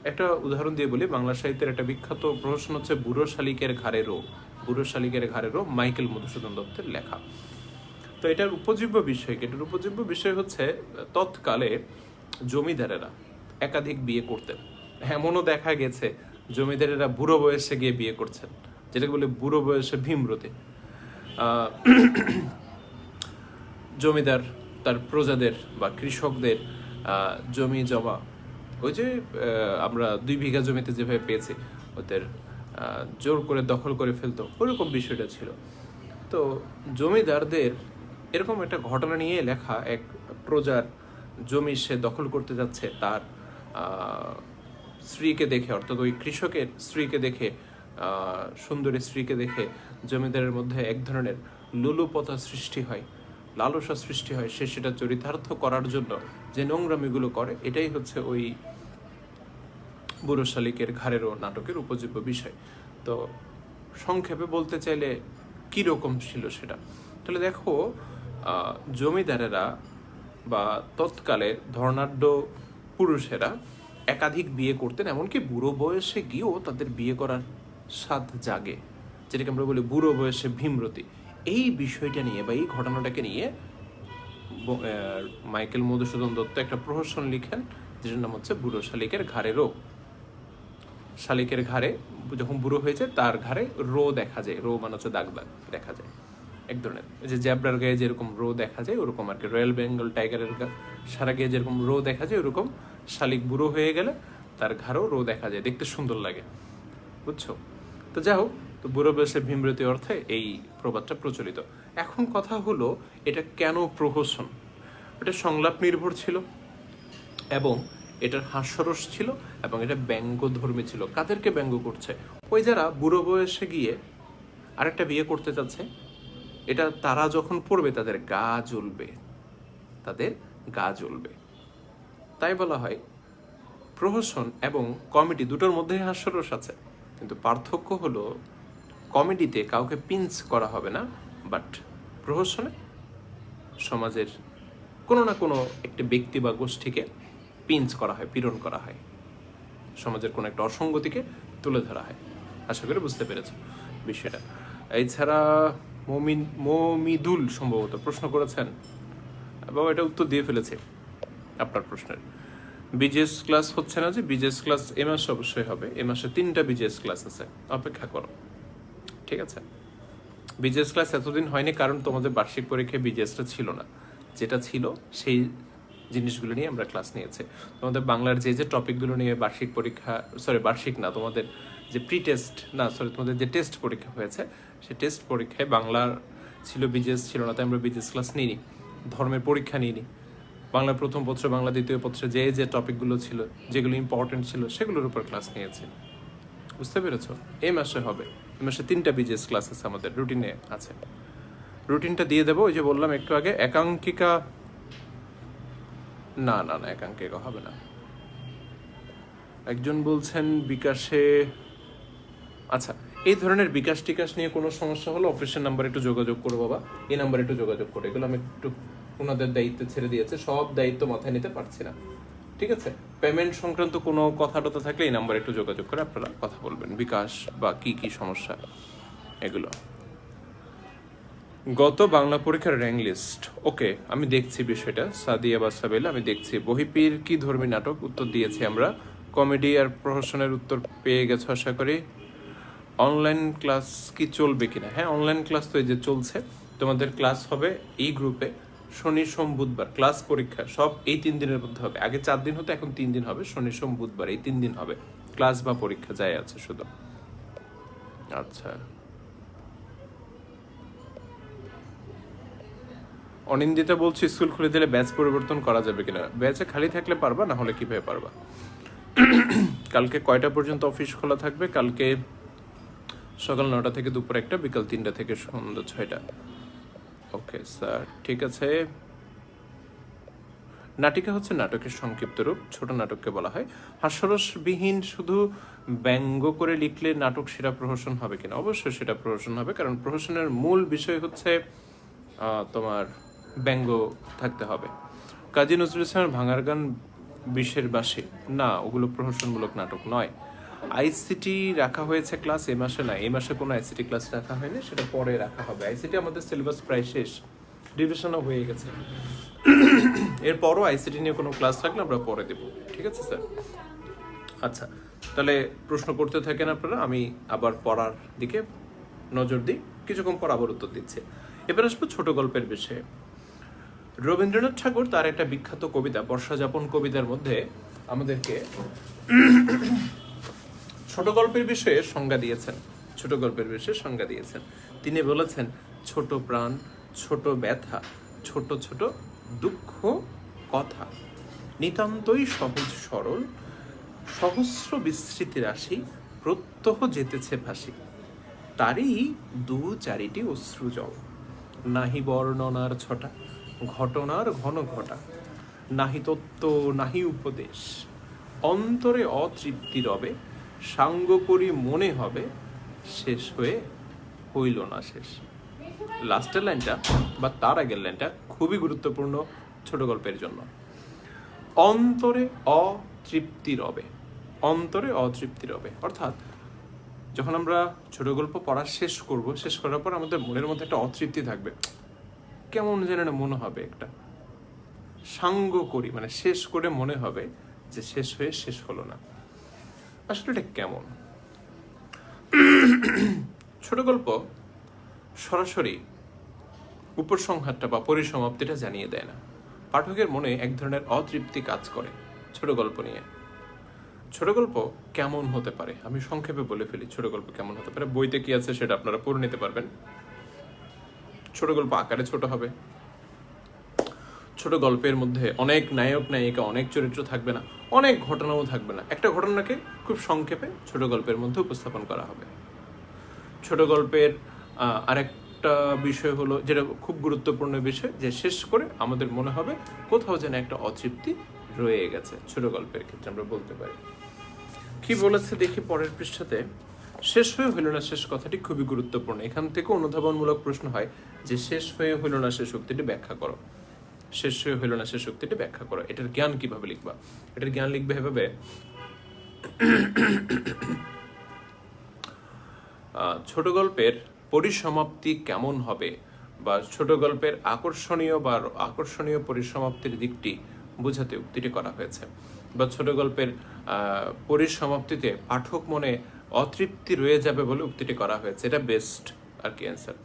একটা উদাহরণ দিয়ে বলি, বাংলা সাহিত্যের একটা বিখ্যাত প্রহসন হচ্ছে বুড়ো শালিকের ঘাড়ে রো। বুড়ো শালিকের ঘাড়ে রো মাইকেল মধুসূদন দত্তের লেখা। তো এটার উপজীব্য বিষয়, এটার উপজীব্য বিষয় হচ্ছে তৎকালে জমিদারেরা একাধিক বিয়ে করতেন। এমনও দেখা গেছে জমিদারেরা বুড়ো বয়সে গিয়ে বিয়ে করছেন, যেটাকে বলে বুড়ো বয়সে ভীমরতি। জমিদার তার প্রজাদের বা কৃষকদের জমি জমা, ওই যে আমরা 2 বিঘা জমিতে যেভাবে পেয়েছি, ওদের জোর করে দখল করে ফেলতো, ওরকম বিষয়টা ছিল। তো জমিদারদের এরকম একটা ঘটনা নিয়ে লেখা, এক প্রজার জমি সে দখল করতে যাচ্ছে, তার স্ত্রীকে দেখে, অর্থাৎ ওই কৃষকের স্ত্রীকে দেখে, সুন্দরী স্ত্রীকে দেখে জমিদারের মধ্যে এক ধরনের লোলুপতা সৃষ্টি হয়, লালসা সৃষ্টি হয়। সে সেটা চরিতার্থ করার জন্য যে নোংরামিগুলো করে, এটাই হচ্ছে ওই বুড়ো শালিকের ঘাড়েরও নাটকের উপজীব্য বিষয়। তো সংক্ষেপে বলতে চাইলে কীরকম ছিল সেটা, তাহলে দেখো, জমিদারেরা বা তৎকালের ধর্নাঢ্য পুরুষেরা একাধিক বিয়ে করতেন, এমনকি বুড়ো বয়সে গিয়েও তাদের বিয়ে করার স্বাদ জাগে, যেটাকে আমরা বলি বুড়ো বয়সে ভীমরতি। এই বিষয়টা নিয়ে বা এই ঘটনাটাকে নিয়ে মাইকেল মধুসূদন দত্ত একটা প্রহসন লিখেন, যেটার নাম হচ্ছে বুড়ো শালিকের ঘাড়ে রো। শালিকের ঘাড়ে যখন বুড়ো হয়েছে, তার ঘাড়ে রো দেখা যায়। রো মানে হচ্ছে দাগ দাগ দেখা যায়, এক ধরনের, যে জ্যাবরার গায়ে যেরকম রো দেখা যায় ওরকম আর কি। রয়্যাল বেঙ্গল টাইগারের সারা গায়ে যেরকম রো দেখা যায়, ওরকম শালিক বুড়ো হয়ে গেলে তার ঘাড়েও রো দেখা যায়, দেখতে সুন্দর লাগে, বুঝছো? তো যাই হোক, তো বুড়ো বয়সে ভীমরতি অর্থে এই প্রবাদটা প্রচলিত। এখন কথা হলো, এটা কেন প্রহসন? এটা সংলাপ নির্ভর ছিল, এবং এটার হাস্যরস ছিল, এবং এটা ব্যঙ্গধর্মী ছিল। কাদেরকে ব্যঙ্গ করছে? ওই যারা বুড়ো বয়সে গিয়ে আরেকটা বিয়ে করতে চাচ্ছে, এটা তারা যখন পড়বে তাদের গা জ্বলবে, তাদের গা জ্বলবে। তাই বলা হয় প্রহসন এবং কমেডি দুটোর মধ্যেই হাস্যরস আছে, কিন্তু পার্থক্য হলো কমেডিতে কাউকে পিঞ্চ করা হবে না, বাট প্রহসনে সমাজের কোনো না কোনো একটি ব্যক্তি বা গোষ্ঠীকে পিঞ্চ করা হয়, পীড়ন করা হয়, সমাজের কোনো একটা অসঙ্গতিকে তুলে ধরা হয়। আশা করি বুঝতে পেরেছ বিষয়টা। এছাড়া মমিদুল সম্ভবত প্রশ্ন করেছেন, বাবা এটা উত্তর দিয়ে ফেলেছে আপনার প্রশ্নের। বিজেএস ক্লাস হচ্ছে না, যে বিজেএস ক্লাস এ মাসে অবশ্যই হবে। এ মাসে 3টা বিজেএস ক্লাস আছে, অপেক্ষা করো, ঠিক আছে? বিজেএস ক্লাস এতদিন হয়নি কারণ তোমাদের বার্ষিক পরীক্ষায় বিজেএসটা ছিল না, যেটা ছিল সেই জিনিসগুলো নিয়ে আমরা ক্লাস নিয়েছি। তোমাদের বাংলার যে যে টপিকগুলো নিয়ে বার্ষিক পরীক্ষা, বার্ষিক না, তোমাদের যে প্রি টেস্ট না, তোমাদের যে টেস্ট পরীক্ষা হয়েছে, সেই টেস্ট পরীক্ষায় বাংলার ছিল, বিজেএস ছিল না, তাই আমরা বিজেএস ক্লাস নিইনি। ধর্মের পরীক্ষা নিইনি। বাংলা প্রথম পত্র, বাংলা দ্বিতীয় পত্রে যে যে টপিকগুলো ছিল, যেগুলো ইম্পর্টেন্ট ছিল, সেগুলোর উপর ক্লাস নিয়েছি। বুঝতে পেরেছ? এই মাসে হবে, এই মাসে 3টা বিজেএস ক্লাস আছে, আমাদের রুটিনে আছে। রুটিনটা দিয়ে দেবো। ওই যে বললাম একটু আগে, একাঙ্কিকা না, একাঙ্কিকা হবে না। একজন বলছেন বিকাশে, আচ্ছা, এই ধরনের বিকাশ টিকাশ নিয়ে কোনো সমস্যা হলো অফিসের নাম্বারে একটু যোগাযোগ করো বাবা, এই নাম্বারে একটু যোগাযোগ করে। এগুলো আমি একটু ওনাদের দায়িত্বে ছেড়ে দিয়েছে, সব দায়িত্ব মাথায় নিতে পারছি না, ঠিক আছে? পেমেন্ট সংক্রান্ত কোনো কথা টথা থাকলে এই নাম্বারে একটু যোগাযোগ করে আপনারা কথা বলবেন, বিকাশ বা কি সমস্যা এগুলো। গত বাংলা পরীক্ষার র্যাঙ্ক লিস্ট, ওকে, আমি দেখছি বিষয়টা। সাদিয়া বা সাবেলা, আমি দেখছি। বহিপীর কি ধর্মী নাটক? উত্তর দিয়েছি আমরা। কমেডি আর প্রহসনের উত্তর পেয়ে গেছো আশা করি। অনলাইন ক্লাস কি চলবে কিনা? হ্যাঁ, অনলাইন ক্লাস তো এই যে চলছে। তোমাদের ক্লাস হবে এই গ্রুপে শনি সোম বুধবার, ক্লাস পরীক্ষা সব এই 3 দিনের মধ্যে হবে। আগে 4 দিন হতো, এখন 3 দিন হবে। শনি সোম বুধবার এই 3 দিন হবে ক্লাস বা পরীক্ষা, যাই আছে শুধু। আচ্ছা, অনিন্দিতা বলছি স্কুল খুলে দিলে ব্যাচ পরিবর্তন করা যাবে কিনা? ব্যাচে খালি থাকলে পারবা, না হলে কিভাবে পারবা? কালকে কয়টা পর্যন্ত অফিস খোলা থাকবে? কালকে সকাল 9টা থেকে দুপুর 1টা, বিকাল 3টা থেকে সন্ধ্যা 6টা। ওকে স্যার, ঠিক আছে। নাটিকা হচ্ছে নাটকের সংক্ষিপ্ত রূপ, ছোট নাটককে বলা হয়। হাস্যরসবিহীন শুধু ব্যঙ্গ করে লিখলে নাটক সেটা প্রহসন হবে কিনা? অবশ্যই সেটা প্রহসন হবে, কারণ প্রহসনের মূল বিষয় হচ্ছে তোমার ব্যঙ্গ থাকতে হবে। কাজী নজরুল ইসলামের ভাঙার গান 20-এর বাঁশি, না, ওগুলো প্রহসনমূলক নাটক নয়। আইসিটি রাখা হয়েছে ক্লাস এ মাসে, না, এই মাসে কোনো আইসিটি ক্লাস রাখা হয়নি, সেটা পরে রাখা হবে। আইসিটি আমাদের সিলেবাস প্রায় শেষ, রিভিশনও হয়ে গেছে। এরপরও আইসিটি নিয়ে কোনো ক্লাস থাকলে আমরা পরে দেব, ঠিক আছে স্যার? আচ্ছা, তাহলে প্রশ্ন করতে থাকেন আপনারা, আমি আবার পড়ার দিকে নজর দিই, কিছুক্ষণ পর আবার উত্তর দিচ্ছে। এবার আসবো ছোট গল্পের বিষয়ে। রবীন্দ্রনাথ ঠাকুর তার একটা বিখ্যাত কবিতা বর্ষাযাপন কবিতার মধ্যে আমাদেরকে ছোট গল্পের বিষয়ে সংজ্ঞা দিয়েছেন। ছোট গল্পের বিষয়ে সংজ্ঞা দিয়েছেন। তিনি বলেছেন, ছোট প্রাণ, ছোট ব্যথা, ছোট ছোট দুঃখ কথা, নিতান্তই সহজ সরল, সহস্র বিস্মৃতি রাশি, প্রত্যহ যেতেছে ভাসি, তারই দু চারিটি অশ্রুজল, নাহি বর্ণনার ছটা, ঘটনার ঘন ঘটা, নাহি তত্ত্ব নাহি উপদেশ, অন্তরে অতৃপ্তি রবে, সাঙ্গ করি মনে হবে, শেষ হয়ে হইল না শেষ। লাস্টের লাইনটা বা তার আগের লাইনটা খুবই গুরুত্বপূর্ণ ছোট গল্পের জন্য। অন্তরে অতৃপ্তি রবে, অন্তরে অতৃপ্তি রবে, অর্থাৎ যখন আমরা ছোট গল্প পড়া শেষ করব, শেষ করার পর আমাদের মনের মধ্যে একটা অতৃপ্তি থাকবে, কেমন যেন না মনে হবে, একটা সাঙ্গ করি মানে শেষ করে মনে হবে যে শেষ হয়ে শেষ হলো না। আসলে এটা কেমন? ছোট গল্প সরাসরি উপসংহারটা বা পরিসমাপ্তিটা জানিয়ে দেয় না। পাঠকের মনে এক ধরনের অতৃপ্তি কাজ করে ছোট গল্প নিয়ে। ছোট গল্প কেমন হতে পারে আমি সংক্ষেপে বলে ফেলি। ছোট গল্প কেমন হতে পারে, বইতে কি আছে সেটা আপনারা পড়ে নিতে পারবেন। ছোট গল্প আকারে ছোট হবে। ছোট গল্পের মধ্যে অনেক নায়ক নায়িকা, অনেক চরিত্র থাকবে না, অনেক ঘটনাও থাকবে না। একটা ঘটনাকে খুব সংক্ষেপে ছোট গল্পের মধ্যে উপস্থাপন করা হবে। ছোট গল্পের আরেকটা বিষয় হলো, যেটা খুব গুরুত্বপূর্ণ বিষয়, যে শেষ করে আমাদের মনে হবে কোথাও যেন একটা অতৃপ্তি রয়ে গেছে। ছোট গল্পের ক্ষেত্রে আমরা বলতে পারি। কি বলেছে দেখি পরের পৃষ্ঠাতে, শেষ হয়ে হইল না শেষ কথাটি খুবই গুরুত্বপূর্ণ। এখান থেকে অনুধাবনমূলক প্রশ্ন হয় যে শেষ হয়ে হইল না শেষ উক্তিটি ব্যাখ্যা করো। শেষ হয়ে হইল না শেষ উক্তিটি ব্যাখ্যা করো। এটার জ্ঞান কিভাবে লিখবা? এটার জ্ঞান লিখবে এভাবে, ছোট গল্পের পরিসমাপ্তি কেমন হবে বা ছোট গল্পের আকর্ষণীয় পরিসমাপ্তির দিকটি বোঝাতে উক্তিটি করা হয়েছে। বা ছোট গল্পের পরিসমাপ্তিতে পাঠক মনে অতৃপ্তি রয়ে যাবে বলে উক্তিটি করা হয়েছে। এটা বেস্ট আর কি অ্যান্সার।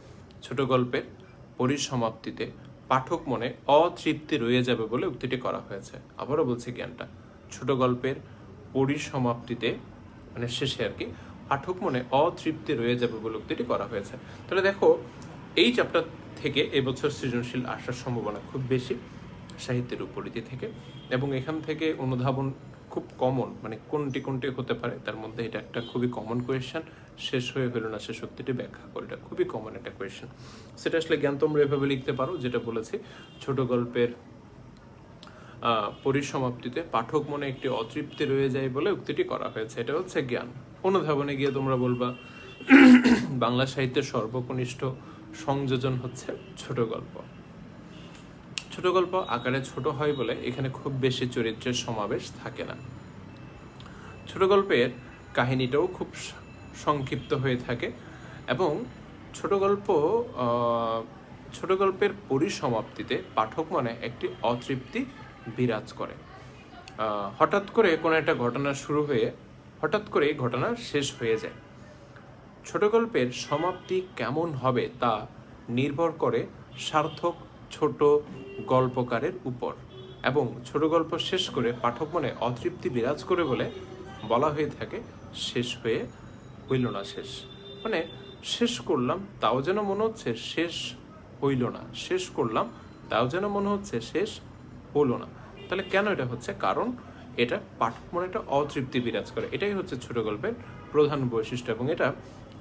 ছোট গল্পের পরিসমাপ্তিতে পাঠক মনে অতৃপ্তি রয়ে যাবে বলে উক্তিটি করা হয়েছে। আবারও বলছি জ্ঞানটা, ছোট গল্পের পরিসমাপ্তিতে মানে শেষে আর কি পাঠক মনে অতৃপ্তি রয়ে যাবে বলে উক্তিটি করা হয়েছে। তাহলে দেখো, এই চ্যাপ্টার থেকে এবছর সৃজনশীল আসার সম্ভাবনা খুব বেশি সাহিত্যের উপরিধি থেকে, এবং এখান থেকে অনুধাবন খুব কমন, মানে কোনটি হতে পারে তার মধ্যে এটা একটা খুবই কমন কোয়েশ্চেন। শেষ হয়ে হলো না শেষ উক্তিটি ব্যাখ্যা করে, এটা খুবই কমন একটা কোয়েশ্চেন। সেটা আসলে জ্ঞান তোমরা এভাবে লিখতে পারো, যেটা বলেছি, ছোট গল্পের পরিসমাপ্তিতে পাঠক মনে একটি অতৃপ্তি রয়ে যায় বলে উক্তিটি করা হয়েছে। এটা হচ্ছে জ্ঞান। অনুধাবনে গিয়ে তোমরা বলবা বাংলা সাহিত্যের সর্বকনিষ্ঠ সংযোজন হচ্ছে ছোট গল্প। ছোট গল্প আকারে ছোট হয় বলে এখানে খুব বেশি চরিত্রের সমাবেশ থাকে না। ছোট গল্পের কাহিনীটাও খুব সংক্ষিপ্ত হয়ে থাকে, এবং ছোট গল্পের পরিসমাপ্তিতে পাঠক মনে একটি অতৃপ্তি বিরাজ করে। হঠাৎ করে কোনো একটা ঘটনা শুরু হয়ে হঠাৎ করে ঘটনা শেষ হয়ে যায়। ছোট গল্পের সমাপ্তি কেমন হবে তা নির্ভর করে সার্থক ছোট গল্পকারের উপর, এবং ছোট গল্প শেষ করে পাঠক মনে অতৃপ্তি বিরাজ করে বলে বলা হয়ে থাকে শেষ হয়ে হইল না শেষ। মানে শেষ করলাম তাও যেন মনে হচ্ছে শেষ হইল না, শেষ করলাম তাও যেন মনে হচ্ছে শেষ হলো না। তাহলে কেন এটা হচ্ছে? কারণ এটা পাঠক মনে একটা অতৃপ্তি বিরাজ করে। এটাই হচ্ছে ছোট গল্পের প্রধান বৈশিষ্ট্য, এবং এটা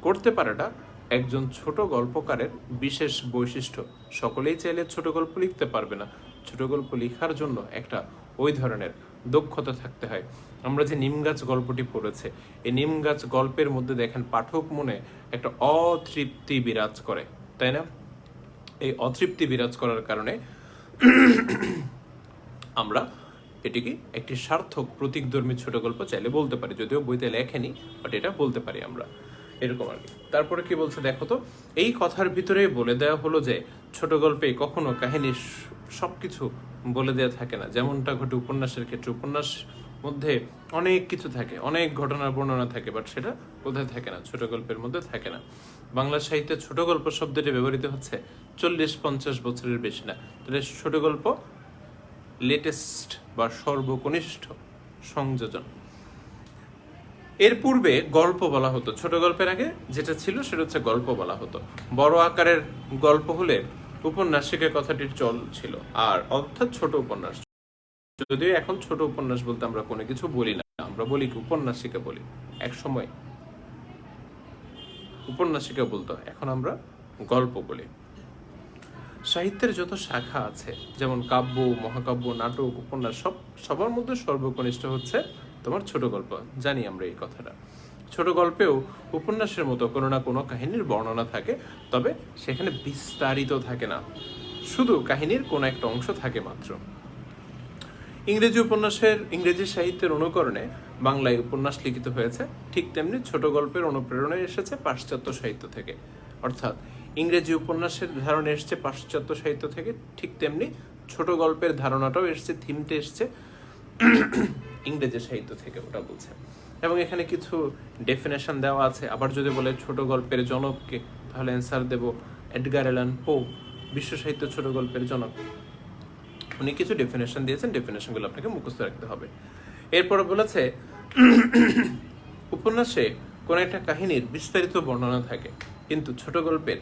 করতে পারাটা একজন ছোট গল্পকারের বিশেষ বৈশিষ্ট্য। সকলেই চাইলে ছোট গল্প লিখতে পারবে না। ছোট গল্প লেখার জন্য একটা ওই ধরনের দক্ষতা থাকতে হয়। আমরা যে নিম গাছ গল্পটি পড়েছে, এই নিম গাছ গল্পের মধ্যে দেখেন পাঠক মনে একটা অতৃপ্তি বিরাজ করে, তাই না? এই অতৃপ্তি বিরাজ করার কারণে আমরা এটিকে একটি সার্থক প্রতীকধর্মী ছোট গল্প চাইলে বলতে পারি, যদিও বইতে লেখেনি, বাট এটা বলতে পারি আমরা, এরকম আর কি। তারপরে কি বলছে দেখো তো, এই কথার ভিতরে বলে দেওয়া হলো যে ছোট গল্পে কখনো কাহিনীর সবকিছু বলে দেওয়া থাকে না, যেমনটা ঘটে উপন্যাসের ক্ষেত্রে। উপন্যাস মধ্যে অনেক কিছু থাকে, অনেক ঘটনার বর্ণনা থাকে, বাট সেটা কোথায় থাকে না? ছোট গল্পের মধ্যে থাকে না। বাংলা সাহিত্যে ছোট গল্প শব্দটি ব্যবহৃত হচ্ছে 40-50 বছরের বেশি না। তাহলে ছোট গল্প লেটেস্ট বা সর্বকনিষ্ঠ সংযোজন। এর পূর্বে গল্প বলা হতো, ছোট গল্পের আগে যেটা ছিল সেটা হচ্ছে গল্প বলা হতো। বড় আকারের গল্প হলে উপন্যাসিকের কথাটির চল ছিল, আর অর্থাৎ ছোট উপন্যাস। যদিও এখন ছোট উপন্যাস বলতে আমরা কোনো কিছু বলি না, আমরা বলি কি উপন্যাসিকা বলি। এক সময় উপন্যাসিকা বলতো, এখন আমরা গল্প বলি। সাহিত্যের যত শাখা আছে, যেমন কাব্য, মহাকাব্য, নাটক, উপন্যাস, সবার মধ্যে সর্বকনিষ্ঠ হচ্ছে তোমার ছোট গল্প। জানি আমরা এই কথাটা। ছোট গল্পেও উপন্যাসের মতো কোনো না কোনো কাহিনীর বর্ণনা থাকে, তবে সেখানে বিস্তারিত থাকে না, শুধু কাহিনীর কোনো একটা অংশ থাকে মাত্র। ইংরেজি সাহিত্যের অনুকরণে বাংলায় উপন্যাস লিখিত হয়েছে, ঠিক তেমনি ছোট গল্পের অনুপ্রেরণায় এসেছে পাশ্চাত্য সাহিত্য থেকে। অর্থাৎ ইংরেজি উপন্যাসের ধারণা এসছে পাশ্চাত্য সাহিত্য থেকে, ঠিক তেমনি ছোট গল্পের ধারণাটাও এসছে, থিমটা এসছে ইংরেজি সাহিত্য থেকে, ওটা বলছে। এবং এখানে কিছু ডেফিনেশন দেওয়া আছে। আবার যদি বলে ছোট গল্পের জনককে, তাহলে অ্যান্সার দেব এডগার অ্যালান পো, বিশ্ব সাহিত্য ছোট গল্পের জনক। উনি কিছু ডেফিনেশন দিয়েছেন, ডেফিনেশনগুলো আপনাকে মুখস্থ রাখতে হবে। এরপরে বলেছে উপন্যাসে কোন একটা কাহিনীর বিস্তারিত বর্ণনা থাকে, কিন্তু ছোট গল্পের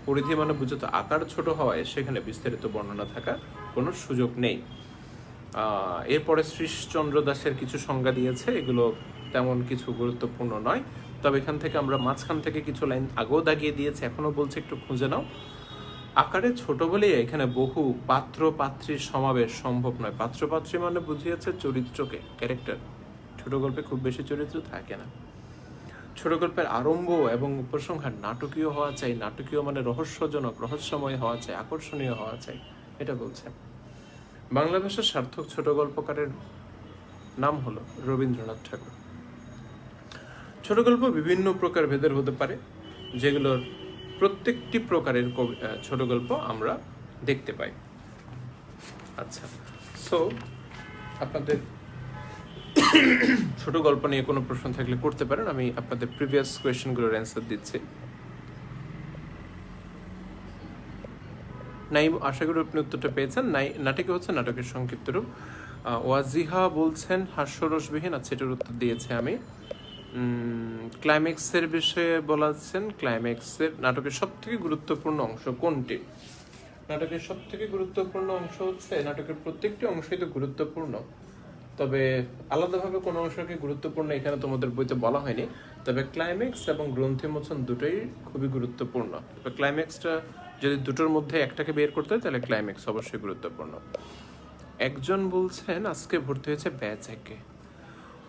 পরিধি মানে বুঝত আকার ছোট হওয়ায় সেখানে বিস্তারিত বর্ণনা থাকার কোনো সুযোগ নেই। এরপরে শ্রীশচন্দ্র দাসের কিছু সংজ্ঞা দিয়েছে, এগুলো তেমন কিছু গুরুত্বপূর্ণ নয়, তবে এখান থেকে আমরা মাঝখান থেকে কিছু লাইন আগেও দাগিয়ে দিয়েছে, এখনো বলছে একটু খুঁজে নাও। আকারে ছোট বলেই এখানে বহু পাত্র পাত্রীর সমাবেশ সম্ভব নয়। পাত্র পাত্রী মানে বুঝিয়েছে চরিত্রকে, ক্যারেক্টার। ছোট গল্পে খুব বেশি চরিত্র থাকে না। ছোট গল্পের আরম্ভ এবং উপসংহার নাটকীয় হওয়া চাই। নাটকীয় মানে রহস্যজনক, রহস্যময় হওয়া চাই, আকর্ষণীয় হওয়া চাই, এটা বলছে। বাংলা ভাষার সার্থক ছোট গল্পকারের নাম হলো রবীন্দ্রনাথ ঠাকুর। ছোট গল্প বিভিন্ন প্রকার ভেদের হতে পারে, যেগুলোর প্রত্যেকটি প্রকারের ছোট গল্প আমরা দেখতে পাই। আচ্ছা, সো আপনাদের ছোট গল্প নিয়ে কোনো প্রশ্ন থাকলে করতে পারেন, আমি আপনাদের প্রিভিয়াস কোয়েশ্চেনগুলোর অ্যান্সার দিচ্ছি। নাইম, আশা করি আপনি উত্তরটা পেয়েছেন। নাটকে হচ্ছে নাটকের সংক্ষিপ্ত রূপ। ওয়াজিহা বলছেন হাস্যরসবিহীন, আচ্ছা এটার উত্তর দিয়েছে আমি। ক্লাইম্যাক্সের বিষয়ে বলাচ্ছেন, ক্লাইম্যাক্সের নাটকের সব থেকে গুরুত্বপূর্ণ অংশ কোনটি? নাটকের সব থেকে গুরুত্বপূর্ণ অংশ হচ্ছে, নাটকের প্রত্যেকটি অংশই তো গুরুত্বপূর্ণ, তবে আলাদাভাবে কোনো অংশকে গুরুত্বপূর্ণ এখানে তোমাদের বইতে বলা হয়নি, তবে ক্লাইম্যাক্স এবং গ্রন্থিমোচন দুটোই খুবই গুরুত্বপূর্ণ। তবে ক্লাইম্যাক্সটা যদি দুটোর মধ্যে একটাকে বের করতে হয় তাহলে ক্লাইম্যাক্স অবশ্যই গুরুত্বপূর্ণ। একজন বলছেন আজকে ভর্তি হয়েছে ব্যাচ 1-এ।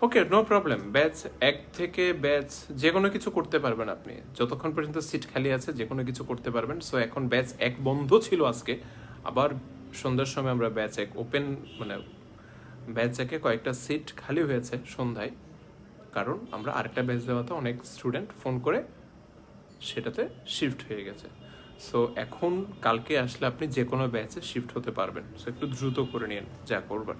ওকে, নো প্রবলেম। ব্যাচ 1 থেকে ব্যাচ যে কোনো কিছু করতে পারবেন আপনি, যতক্ষণ পর্যন্ত সিট খালি আছে যে কোনো কিছু করতে পারবেন। সো এখন ব্যাচ 1 বন্ধ ছিল আজকে, আবার সন্ধ্যার সময় আমরা ব্যাচ 1 ওপেন, মানে ব্যাচ 1-এ কয়েকটা সিট খালি হয়েছে সন্ধ্যায়, কারণ আমরা আরেকটা ব্যাচ দেওয়াতে অনেক স্টুডেন্ট ফোন করে সেটাতে শিফট হয়ে গেছে। সো এখন কালকে আসলে আপনি যে কোনো ব্যাচে শিফট হতে পারবেন। সো একটু দ্রুত করে নিন যা করবেন।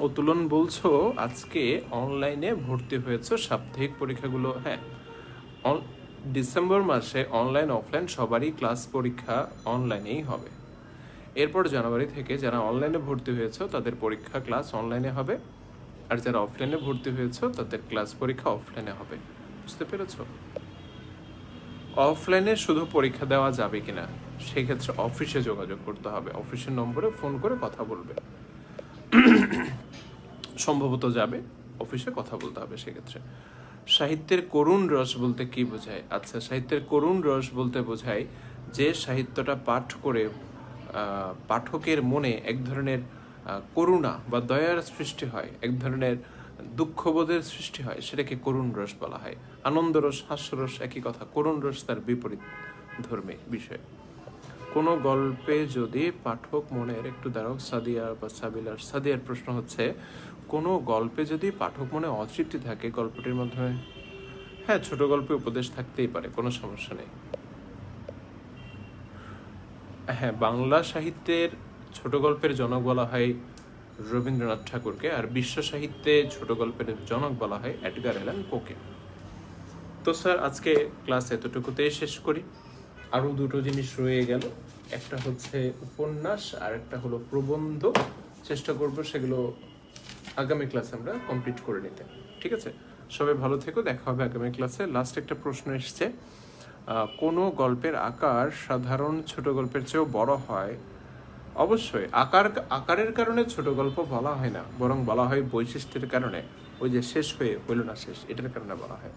অতুলন বলছো আজকে অনলাইনে ভর্তি হয়েছে, সাপ্তাহিক পরীক্ষাগুলো, হ্যাঁ ডিসেম্বর মাসে অনলাইন অফলাইন সবারই ক্লাস পরীক্ষা অনলাইনেই হবে। এরপর জানুয়ারি থেকে যারা অনলাইনে ভর্তি হয়েছে তাদের পরীক্ষা ক্লাস অনলাইনে হবে, আর যারা অফলাইনে ভর্তি হয়েছে তাদের ক্লাস পরীক্ষা অফলাইনে হবে। বুঝতে পেরেছো? অফলাইনে শুধু পরীক্ষা দেওয়া যাবে কিনা সেক্ষেত্রে অফিসে যোগাযোগ করতে হবে, অফিসের নম্বরে ফোন করে কথা বলবে। সম্ভবত যাবে, অফিসে কথা বলতে হবে সেক্ষেত্রে। সাহিত্যের করুণ রস বলতে কি বোঝায়? আচ্ছা, সাহিত্যের করুণ রস বলতে বোঝায় যে সাহিত্যটা পাঠ করে পাঠকের মনে এক ধরনের করুণা বা দয়ার সৃষ্টি হয়, এক ধরনের দুঃখবোধের সৃষ্টি হয়, সেটাকে করুণ রস বলা হয়। আনন্দরস, হাস্যরস একই কথা, করুণ রস তার বিপরীত ধর্মী বিষয়। কোনো গল্পে যদি পাঠক মনের, একটু দাঁড়াও, সাদিয়া বা সাদিয়ার প্রশ্ন হচ্ছে কোনো গল্পে যদি পাঠক মনে অতৃপ্তি থাকে গল্পটির মাধ্যমে, হ্যাঁ ছোট গল্পে উপদেশ থাকতেই পারে, কোনো সমস্যা নেই। হ্যাঁ, বাংলা সাহিত্যের ছোট গল্পের জনক বলা হয় রবীন্দ্রনাথ ঠাকুরকে, আর বিশ্ব সাহিত্যে ছোট গল্পের জনক বলা হয় এডগার অ্যালান পোকে। তো স্যার আজকে ক্লাস এতটুকুতেই শেষ করি। আরও দুটো জিনিস রয়ে গেল, একটা হচ্ছে উপন্যাস আর একটা হলো প্রবন্ধ। চেষ্টা করবো সেগুলো আগামী ক্লাসে আমরা কমপ্লিট করে নিতে। ঠিক আছে, সবাই ভালো থেকো, দেখা হবে আগামী ক্লাসে। লাস্ট একটা প্রশ্ন এসছে, কোনো গল্পের আকার সাধারণ ছোট গল্পের চেয়েও বড় হয়? অবশ্যই আকারের কারণে ছোট গল্প বলা হয় না, বরং বলা হয় বৈশিষ্ট্যের কারণে। ওই যে শেষ হয়ে হইল না শেষ, এটার কারণে বলা হয়।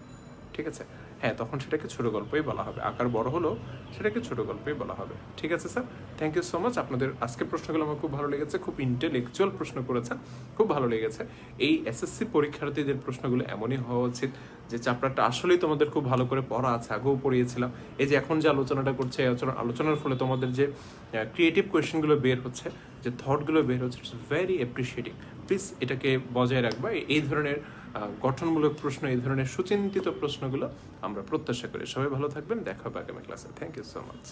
ঠিক আছে, হ্যাঁ, তখন সেটাকে ছোট গল্পই বলা হবে। আকার বড় হলো সেটাকে ছোট গল্পই বলা হবে। ঠিক আছে sir, thank you so much. আপনাদের আজকের প্রশ্নগুলো আমার খুব ভালো লেগেছে, খুব ইন্টেলেকচুয়াল প্রশ্ন করেছেন, খুব ভালো লেগেছে। এই এসএসসি পরীক্ষার্থীদের প্রশ্নগুলো এমনই হওয়া উচিত যে চ্যাপ্টারটা আসলেই তোমাদের খুব ভালো করে পড়া আছে, আগেও পড়িয়েছিলাম। এই যে এখন যে আলোচনাটা করছে, এই আলোচনার ফলে তোমাদের যে ক্রিয়েটিভ কোয়েশ্চেনগুলো বের হচ্ছে, যে থটগুলো বের হচ্ছে, ইটস ভেরি অ্যাপ্রিসিয়েটিং। প্লিজ এটাকে বজায় রাখবা। এই ধরনের গঠনমূলক প্রশ্ন, এই ধরনের সুচিন্তিত প্রশ্নগুলো আমরা প্রত্যাশা করি। সবাই ভালো থাকবেন, দেখা হবে আগামী ক্লাসে। Thank you so much.